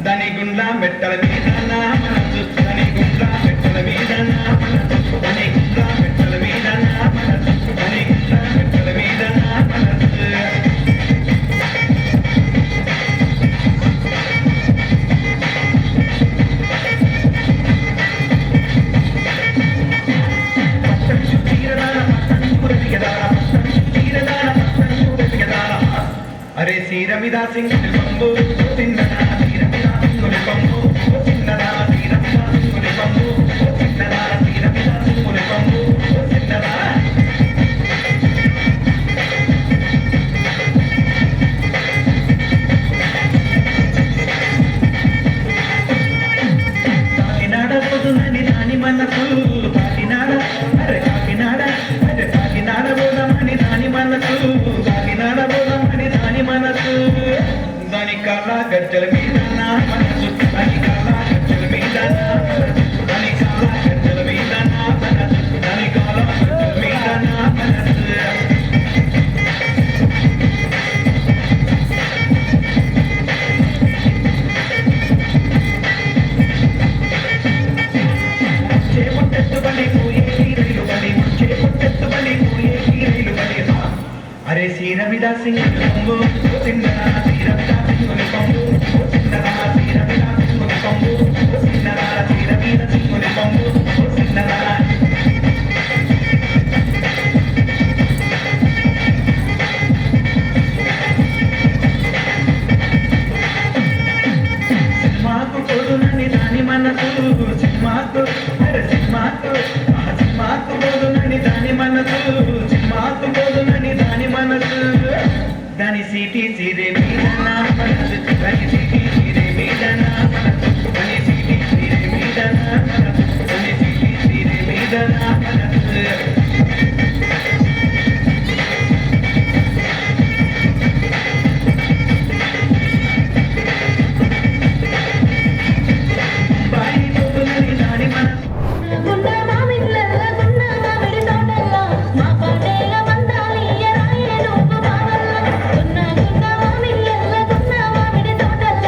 దాని గుండా మెట్టల మీద నా మనసు దాని గుండా మెట్టల మీద నా మనసు దాని గుండా మెట్టల మీద నా మనసు దాని గుండా మెట్టల మీద నా మనసు అరే సీరమిదా సింగుని పంబు చిన్నదా సీరమిదా సింగుని పంబు చిన్నదా సీరమిదా సింగుని పంబు చిన్నదా సీరమిదా సింగుని పంబు చిన్నదా కాకినాడ పోతుందని దాని మనసు కాకినాడ అరే కాకినాడ అరే కాకినాడ పోదామని దాని మనసు కాకినాడ పోదామని దాని మనసు దాని కళ్ళ గజ్జల మీద నా మనసు దాని కళ్ళ గజ్జల మీద నా మనసు దాని కళ్ళ గజ్జల మీద నా మనసు దాని కళ్ళ గజ్జల మీద నా మనసు అరే సీరమిదా సింగుని పంబు చిన్నదా సీరమిదా సింగుని పంబు చిన్నదా సీరమిదా సింగుని పంబు చిన్నదా సీరమిదా సింగుని పంబు చిన్నదా సినిమాకు పోదునని దాని మనసు సినిమాకు అరే సినిమాకు సినిమాకు పోదునని దాని మనసు సినిమాకు పోదునని దాని మనసు దాని సిటీ సిరే మీద నా మనసు దాని సిటీ సిరే మీద నా మనసు దాని సిటీ సిరే మీద నా మనసు దాని సిటీ సిరే మీద నా మనసు గుండా మామిళ్ళ గుండా మామిడి తోటల్ల మా పాటేల మందాలి ఎరాయే నువ్వు బావల్ల గుండా గుండా మామిళ్ళ గుండా మామిడి తోటల్ల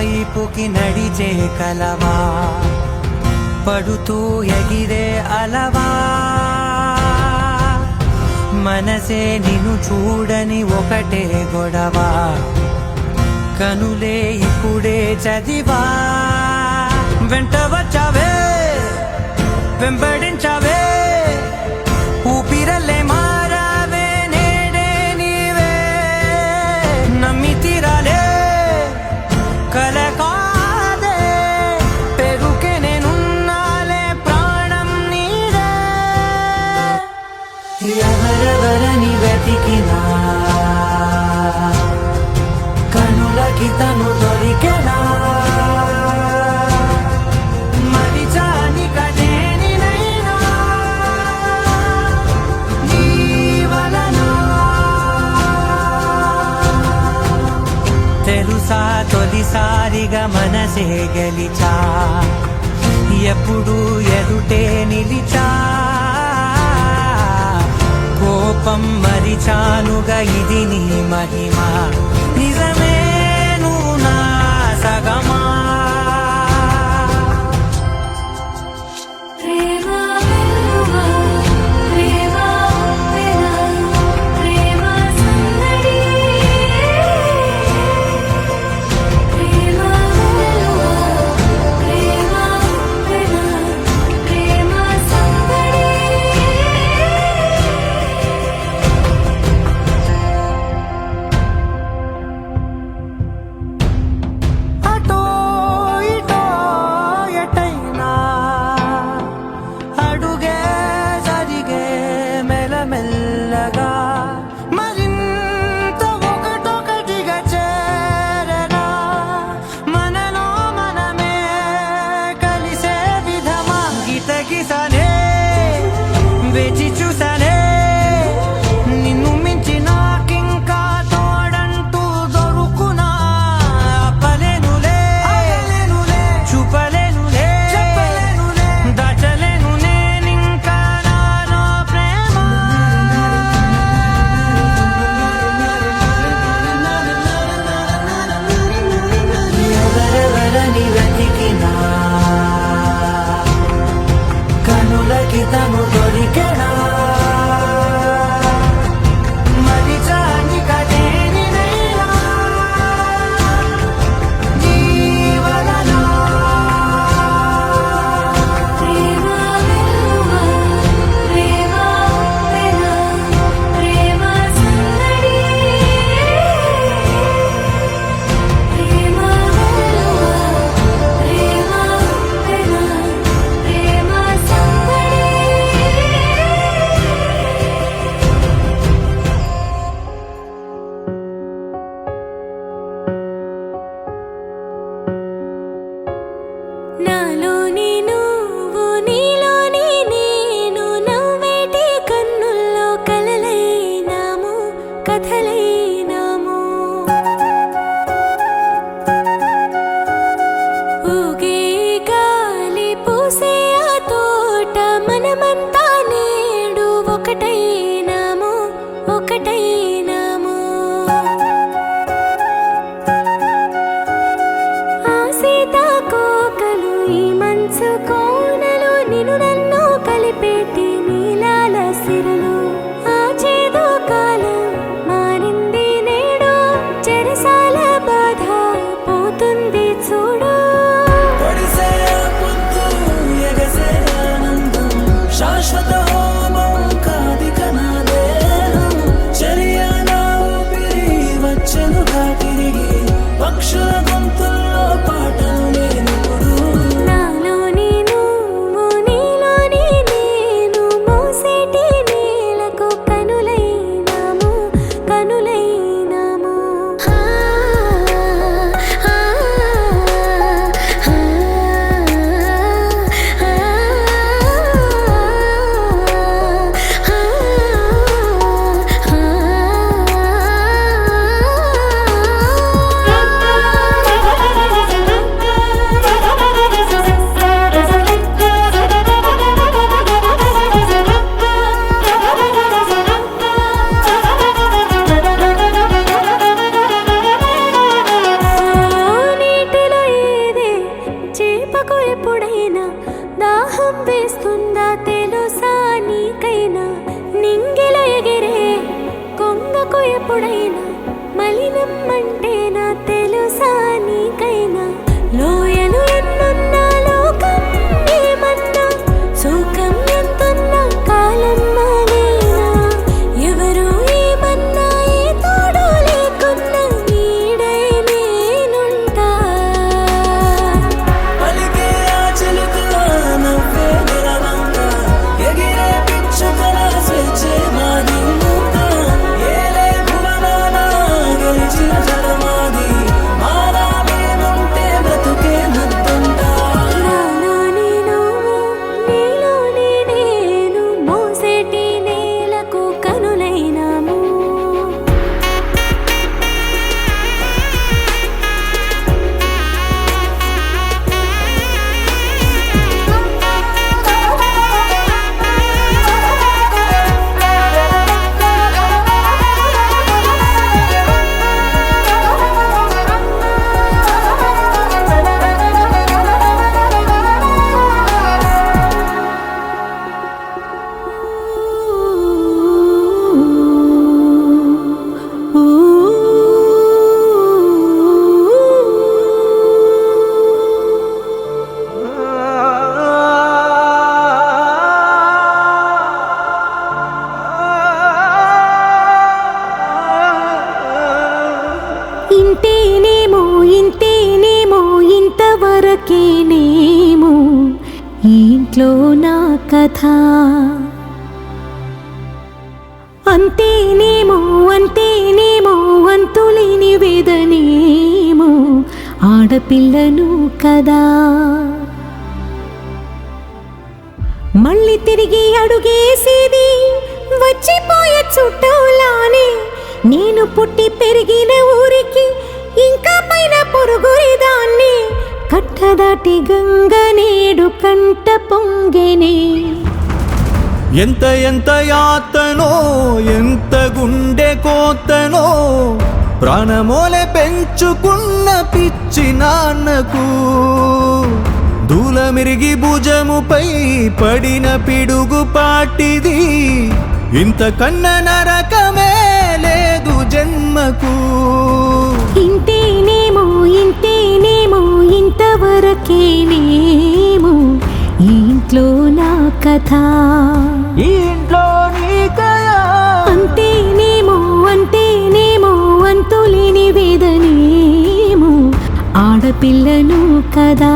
వైపుకి నడిచే కలవా పడుతూ ఎగిరే అలవా మనసే నిన్ను చూడని ఒకటే గొడవ కనులే ఇప్పుడే చదివా వెంట వచ్చావే వెంబడించావే ఊపిరల్లే మారావే నేడే నీవే నమ్మి తీరాలే కల కాదే పెరుకే నేనున్నాలే ప్రాణం నీడే ఎవరెవరని వెతికినా కనులకి తను దొరికెనా మరిచాని కదేనినైనా నీ వలన తెలుసా తొలిసారిగా మనసే గెలిచా ఎప్పుడు ఎదుటే నిలిచా కోపం మరిచానుగా ఇది నీ మహిమ నిజమే నువ్వు నా సగమా ప్రేమ వెలువా ప్రేమ వెలా ప్రేమ సందడి ప్రేమ వెలువా ప్రేమ వెలా ప్రేమ సందడి అటో ఇటో ఎటైనా అడుగే జరిగే మెల్లమెల్లగా మరింత ఒకటొకటిగా చేరనా మనలో మనమే కలిసే విధమా గితగిసనే వేచి చూసానే నిన్ను మించి నాకింకా తోడంటూ దొరుకునా అప్పలేనులే చూపలేనులే దాచలేను నేనింకా నాలో ప్రేమ ఎవరెవరని వెతికినా కనులకి తను దొరికెనా మరిచాని కదేనినైనా నీ వలన ప్రేమ వెలువా ప్రేమ వెలా ప్రేమ సందడి ప్రేమ వెలువా ప్రేమ వెలా ప్రేమ సందడి నాలోని నువ్వు నీలోని నేను నవ్వేటి కన్నుల్లో కలలైనాము కథలైనాము ఊగే గాలి పూసే ఆ తోట మనమంతా నేడు ఒకటైనాము ఒకటైనాము ఆ సీతాకోకలు ఈ మంచు కోనలు నిన్ను నన్ను కలిపేటి నీలాల సిరులు ఆ చేదు కాలం మారింది నేడు చెరసాల బాధ పోతుంది చూడు పొడిసే పొద్దు ఎగసే ఆనందం శాశ్వత హోమం కాదిక నా దేహం చర్యన ఊపిరి వచ్చెనుగా తిరిగి పక్షుల గొంతుల్లో పాటలు నేనిప్పుడు నాలోని నువ్వు నీలోని నేను మోసేటి నీ దాహం వేస్తుందా తెలుసా నీకైనా నింగిల ఎగిరే కొంగకు ఎప్పుడైనా మలినం అంటే నా తెలుసా నీకైనా లోయలు ఎన్నున్నా లోకం ఏమన్నా సుఖం ఎంతున్నా కాలం మానేనా ఎవరు ఏమన్నా ఏ తోడు లేకున్నా నీడై నేనుంటా పలికే ఆ చిలుకల నవ్వే నిరవంగా ఎగిరే పిచ్చుకల స్వేచ్ఛే మాది మూక ఏలే భువనాన గెలిచిన జలమాది మారామేముంటే బ్రతుకే ముద్దుంటా నాలోని నువ్వు నీలోని నేను మోసేటి నేలకు కనులైనాము ఇంతేనేమో ఇంతేనేమో ఇంతవరకేనేమో ఈ ఇంట్లో నా కథ అంతేనేమో అంతేనేమో అంతులేని వేదనేమో ఆడపిల్లను కదా మళ్ళీ తిరిగి అడుగేసేది వచ్చిపోయే చుట్టూలానే నేను పుట్టి పెరిగిన ఊరికి ఇంకా పైన పొరుగురిదాన్ని కట్టదాటి గంగ నేడు కంట పొంగెనే ఎంత ఎంత యాతనో ఎంత గుండె కోతనో ప్రాణమోలే పెంచుకున్న పిచ్చి నాన్నకు దూలమిరిగి భుజముపై పడిన పిడుగు పాటిది ఇంతకన్న నరకమే లేదు జన్మకు ఇంతేనేమో ఇంతేనేమో ఇంతవరకేనేమో ఈ ఇంట్లో నా కథ ఈ ఇంట్లో నీకయా అంతేనేమో అంతేనేమో అంతులేని వేదనేమో ఆడపిల్లను కదా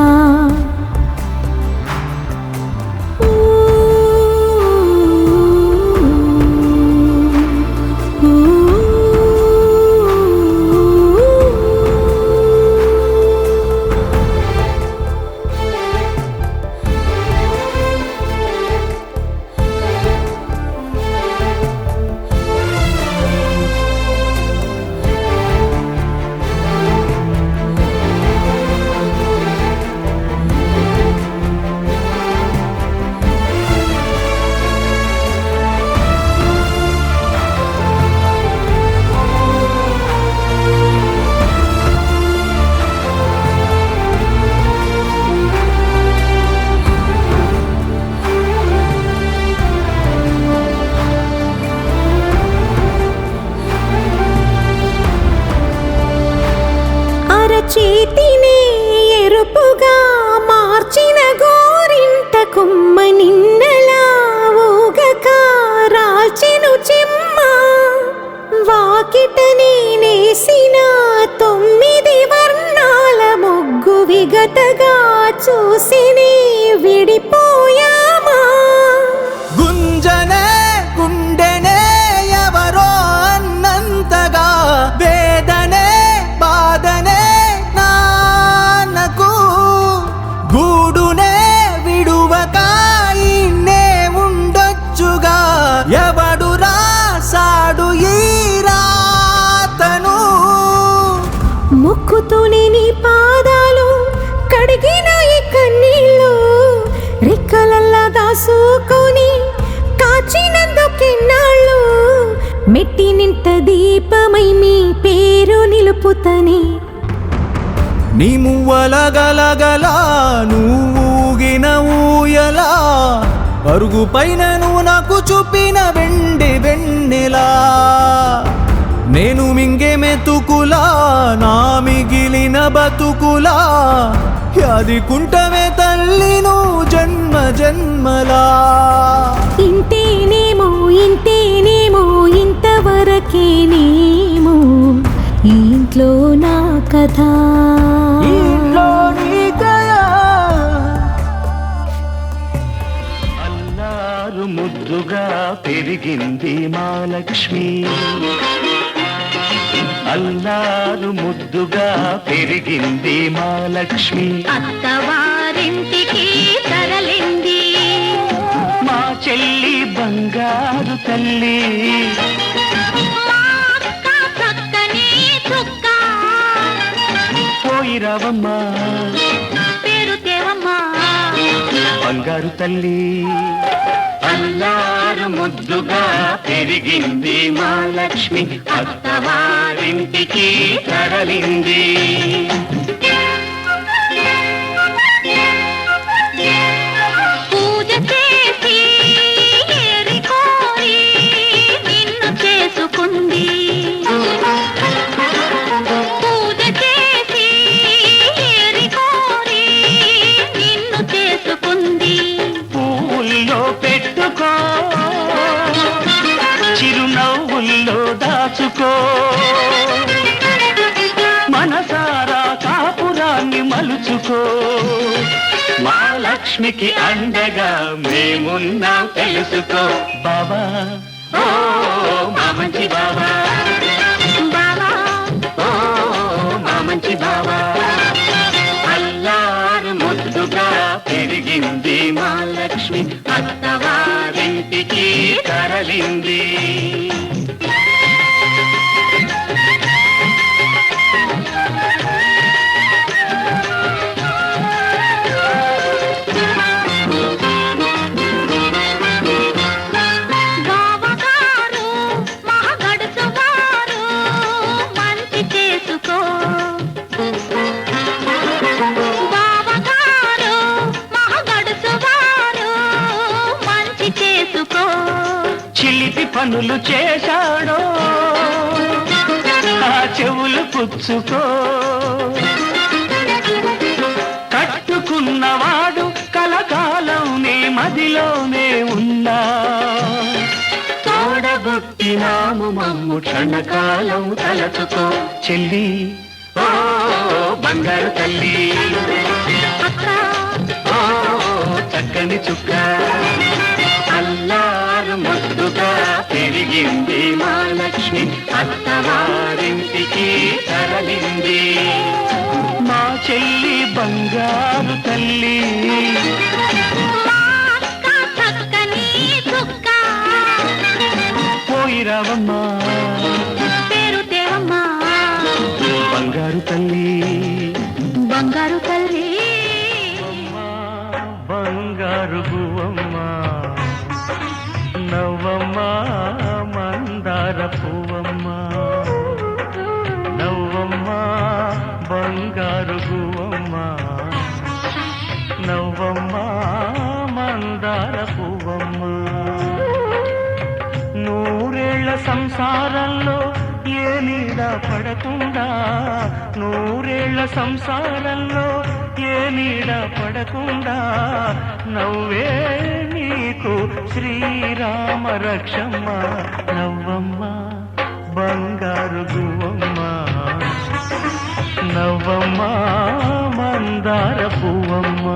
చేతినే ఎరుపుగా మార్చిన గోరింట కొమ్మ నిన్నలా ఊగక రాల్చెను చెమ్మ వాకిట నేనేసిన 9 వర్ణాల ముగ్గు విగతగా చూసిని విడిపోయామా గుంజనే గుండెనే ఎవరో అన్నంతగా వేదనే బాధనే నాన్నకు గూడునే విడువక ఇన్నే ఉండొచ్చుగా ఎవడు రాసాడు ఈ రాతను మొక్కుతూనే నీ పాదాలు కడిగిన ఈ కన్నీళ్ళు రెక్కలల్లా దాసుకొని కాచినందుకెన్నాళ్ళు మెట్టి నింట దీపమై మీ పేరు నిలుపుతని నీ మువ్వల గలగల నువ్వుగిన ఊయలా పరుగు పైన నువ్వు నాకు చూపిన వెన్నెలా నేను మింగే మెతుకులా నా మిగిలిన బతుకులా యాదికుంటమే తల్లి నువ్వు జన్మ జన్మలా. ఇంతేనేమో ఇంతవరకేనేమో ఈ ఇంట్లో నా కథ. ఇంట్లో నీ దయా. అల్లారు ముద్దుగా పెరిగింది మా లక్ష్మి, అల్లారు ముద్దుగా పెరిగింది మా లక్ష్మి. అత్తవారింటికి తరలింది మా చెల్లి బంగారు తల్లి, మా అక్క చక్కని చుక్క. పోయిరావమ్మా పేరు తేవమ్మా బంగారు తల్లి. అల్లారు ముద్దుగా పెరిగింది మా లక్ష్మి, అత్తవారింటికి తరలింది. పూజ చేసి ఏరి కోరి నిన్ను చేసుకుంది, పూజ చేసి ఏరి కోరి నిన్ను చేసుకుంది. పువ్వుల్లో పెట్టుకో, చిరునవ్వుల్లో దాచుకో, మనసారా కాపురాన్ని మలుచుకో. మా లక్ష్మికి అండగా మేమున్నాం తెలుసుకో. బాబా ఓ మా మంచి బాబా, బావా ఓ మా మంచి బాబా. అల్లారు ముద్దుగా పెరిగింది మా లక్ష్మి, అత్తవారింటికి తరలింది. బావగారు మహగడుచువారు మంచి చేసుకో, బావగారు మహగడుచువారు మంచి చేసుకో. చిలిపి పనులు చేశాడో ఆ చెవులు పుచ్చుకో, కట్టుకున్నవాడు కలకాలం నీ మదిలోనే ఉన్నా. తోడబుట్టినాము మమ్ము క్షణకాలం తలచుకో. చెల్లి ఓ బంగారు తల్లి, అక్క ఓ చక్కని చుక్క. అల్లారు ముద్దుగా పెరిగింది మా లక్ష్మి, అత్తవారింటికి తరలింది. మా చెల్లి బంగారు తల్లి, మా అక్క చక్కని చుక్క. పోయిరావమ్మా పేరు తేవమ్మా బంగారు తల్లి. బంగారు తల్లి. బంగారు గువ్వమ్మ, నవ్వమ్మ మందార పువ్వమ్మ, నవ్వమ్మ బంగారు గువ్వమ్మ, నవ్వమ్మ మందార పువ్వమ్మ. నూరేళ్ల సంసారంలో ఏ నీడ పడకుండా, నూరేళ్ల సంసారంలో ఏ నీడ పడకుండా, నవ్వే నీకు శ్రీరామ రక్షమ్మ. నవ్వమ్మ బంగారు గువ్వమ్మ, నవ్వమ్మ మందార పువ్వమ్మ.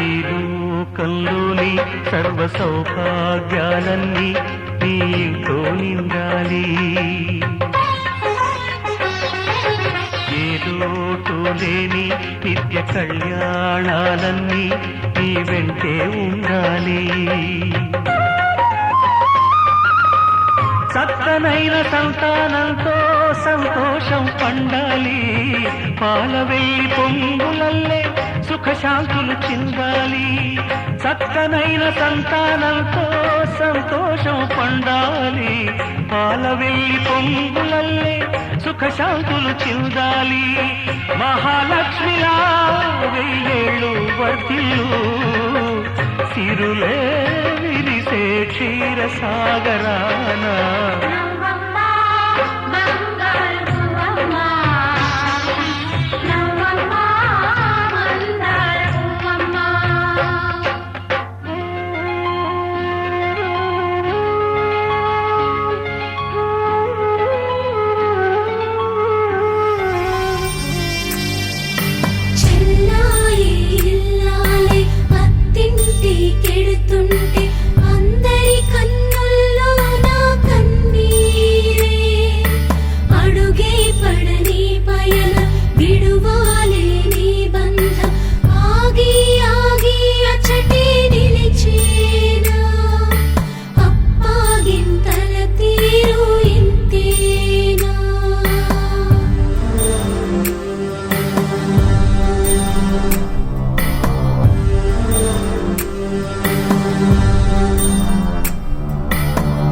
ఈ లోకంలోని సర్వ సౌభాగ్యాలన్నీ నీతో నిండాలి, ఏ లోటు లేని నిత్య కళ్యాణాలన్నీ నీ వెంటే ఉండాలి. చక్కనైన సంతానంతో సంతోషం పండాలి, పాలవెల్లి పొంగులల్లే సుఖశాంతులు చిందాలి. చక్కనైన సంతానంతో సంతోషం పండాలి, పాలవెల్లి పొంగులల్లే సుఖశాంతులు చిందాలి. మహాలక్ష్మిలా వెయ్యేళ్ళు వర్ధిల్లు, సిరులే విరిసే క్షీరసాగరాన. చెల్లాయి ఇల్లాలి అత్తింటి కెడుతుంటే అందరి కన్నుల్లో నా కన్నీరే. అడుగే పడని పయన విడువాలే నీ బంధం, ఆగి ఆగి అచ్చటి నిలిచేనా. అప్పాగింతల తీరు ఇంతేనా.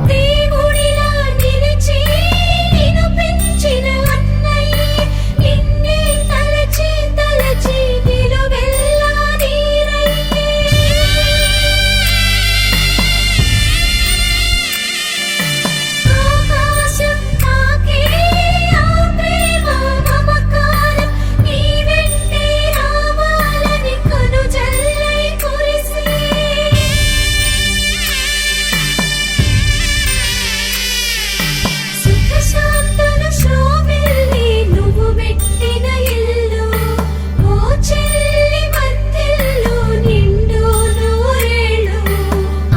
దేవుడిలా నిలిచి నిన్ను పెంచిన అన్నయ్య, నిన్నే తలచి తలచి నిలువెల్లా నీరయ్యే. ఆకాశం తాకే ఆ ప్రేమ మమకారం, నీ వెంటే రావాలని కనుజల్లై కురిసే. సుఖశాంతుల శోభిల్లి నువ్వు పెట్టిన ఇల్లు, ఓ చెల్లి వర్ధిల్లు నిండు నూరేళ్ళు.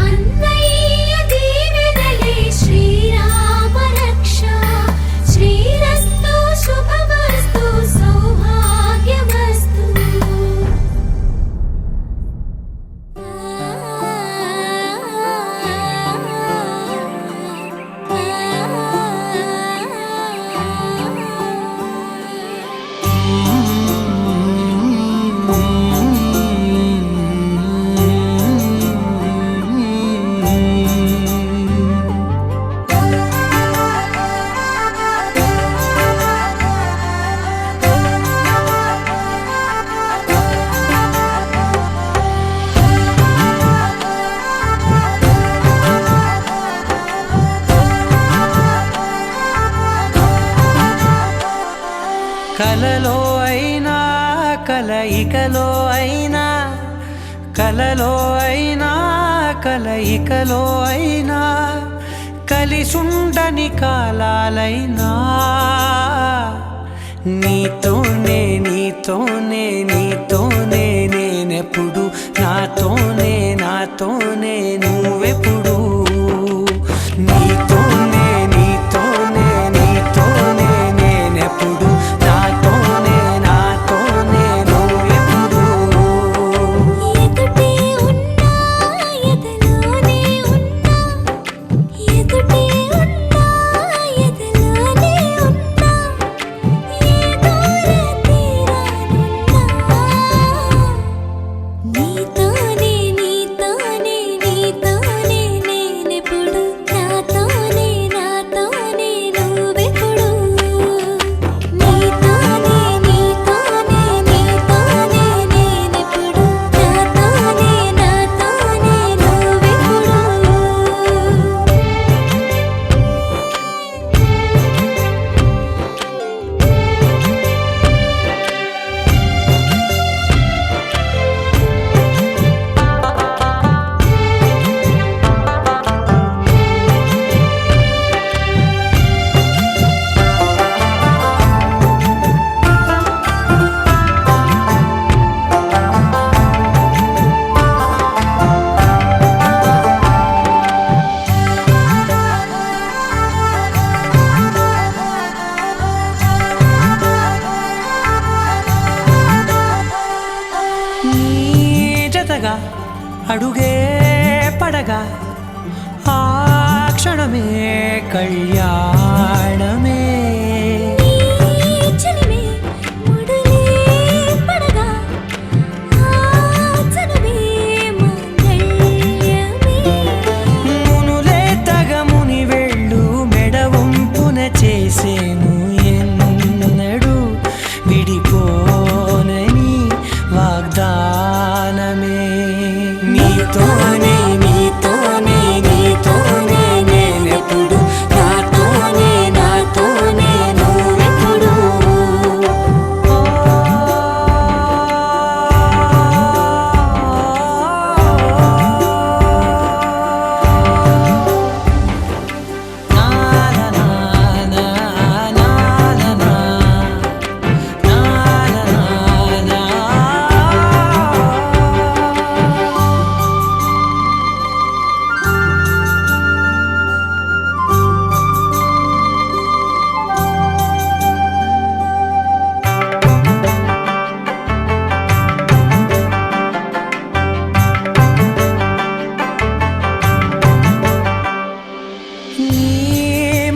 అన్నయ్య దీవెనలే శ్రీరామ రక్ష, శ్రీరస్తు శుభమస్తు సౌభాగ్యమస్తు. కలలో అయినా కలయికలో అయినా, కలలో అయినా కలయికలో అయినా, కలిసుండని కాలాలైనా నీతోనే నీతోనే నీతోనే నేనెప్పుడు, నాతోనే నాతోనే నువ్వెప్పుడు. నీతోనే నీతోనే నీతోనే నేనెప్పుడు, నాతోనే నాతోనే నువ్వెప్పుడు. ఎదుటే ఉన్నా ఎదలోనే ఉన్నా, ఎదుటే ఉన్నా ఎదలోనే ఉన్నా, ఏ దూర తీరానున్నా. నీతోనే నీతోనే నీతోనే నేనెప్పుడు, నాతోనే నాతోనే నువ్వెప్పుడు. నీతోనే నీతోనే నీతోనే నేనెప్పుడు, నాతోనే నాతోనే నువ్వెప్పుడు. అడుగే పడగా ఆ క్షణమే సరసమే కళ్యాణమే చిలిమే ముడులే పడగా చనువే మంగళ్యమే మునులే తగముని వెళ్ళు మెడవంపున చేసేను ఎన్నడు విడిపోనని వాగ్దానమే నీతోనే నీతోనే నీతోనే నేనెప్పుడు నాతోనే నాతోనే నువ్వెప్పుడు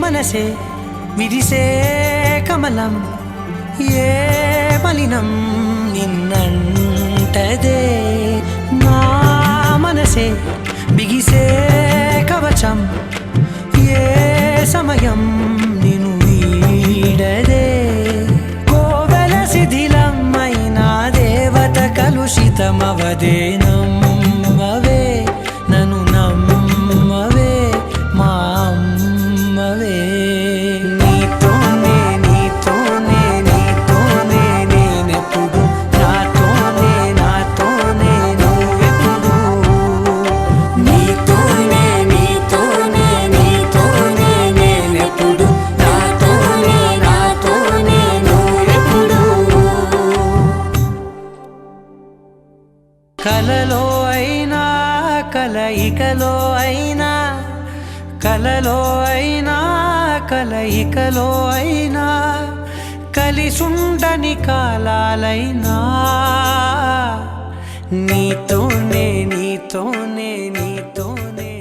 మనసే విరిసే కమలం ఏ మలినం నిన్నంటదే నా మనసే బిగిసే కవచం ఏ సమయం నిన్ను వీడదే కోవెల శిథిలమైన దేవత కలుషితమవదే నమ్మవే నన్ను నమ్మవే మా అమ్మవే నీతోనే నీతోనే నీతోనే నేనెప్పుడు నాతోనే నాతోనే నువ్వెప్పుడు నీతోనే నీతోనే నీతోనే నేనెప్పుడు నాతోనే నాతోనే నువ్వెప్పుడు కలలో అయినా కలయికలో అయినా కలలో అయినా కలయికలో అయినా కలిసుండని కాలాలైనా నీతోనే నీతోనే నీతోనే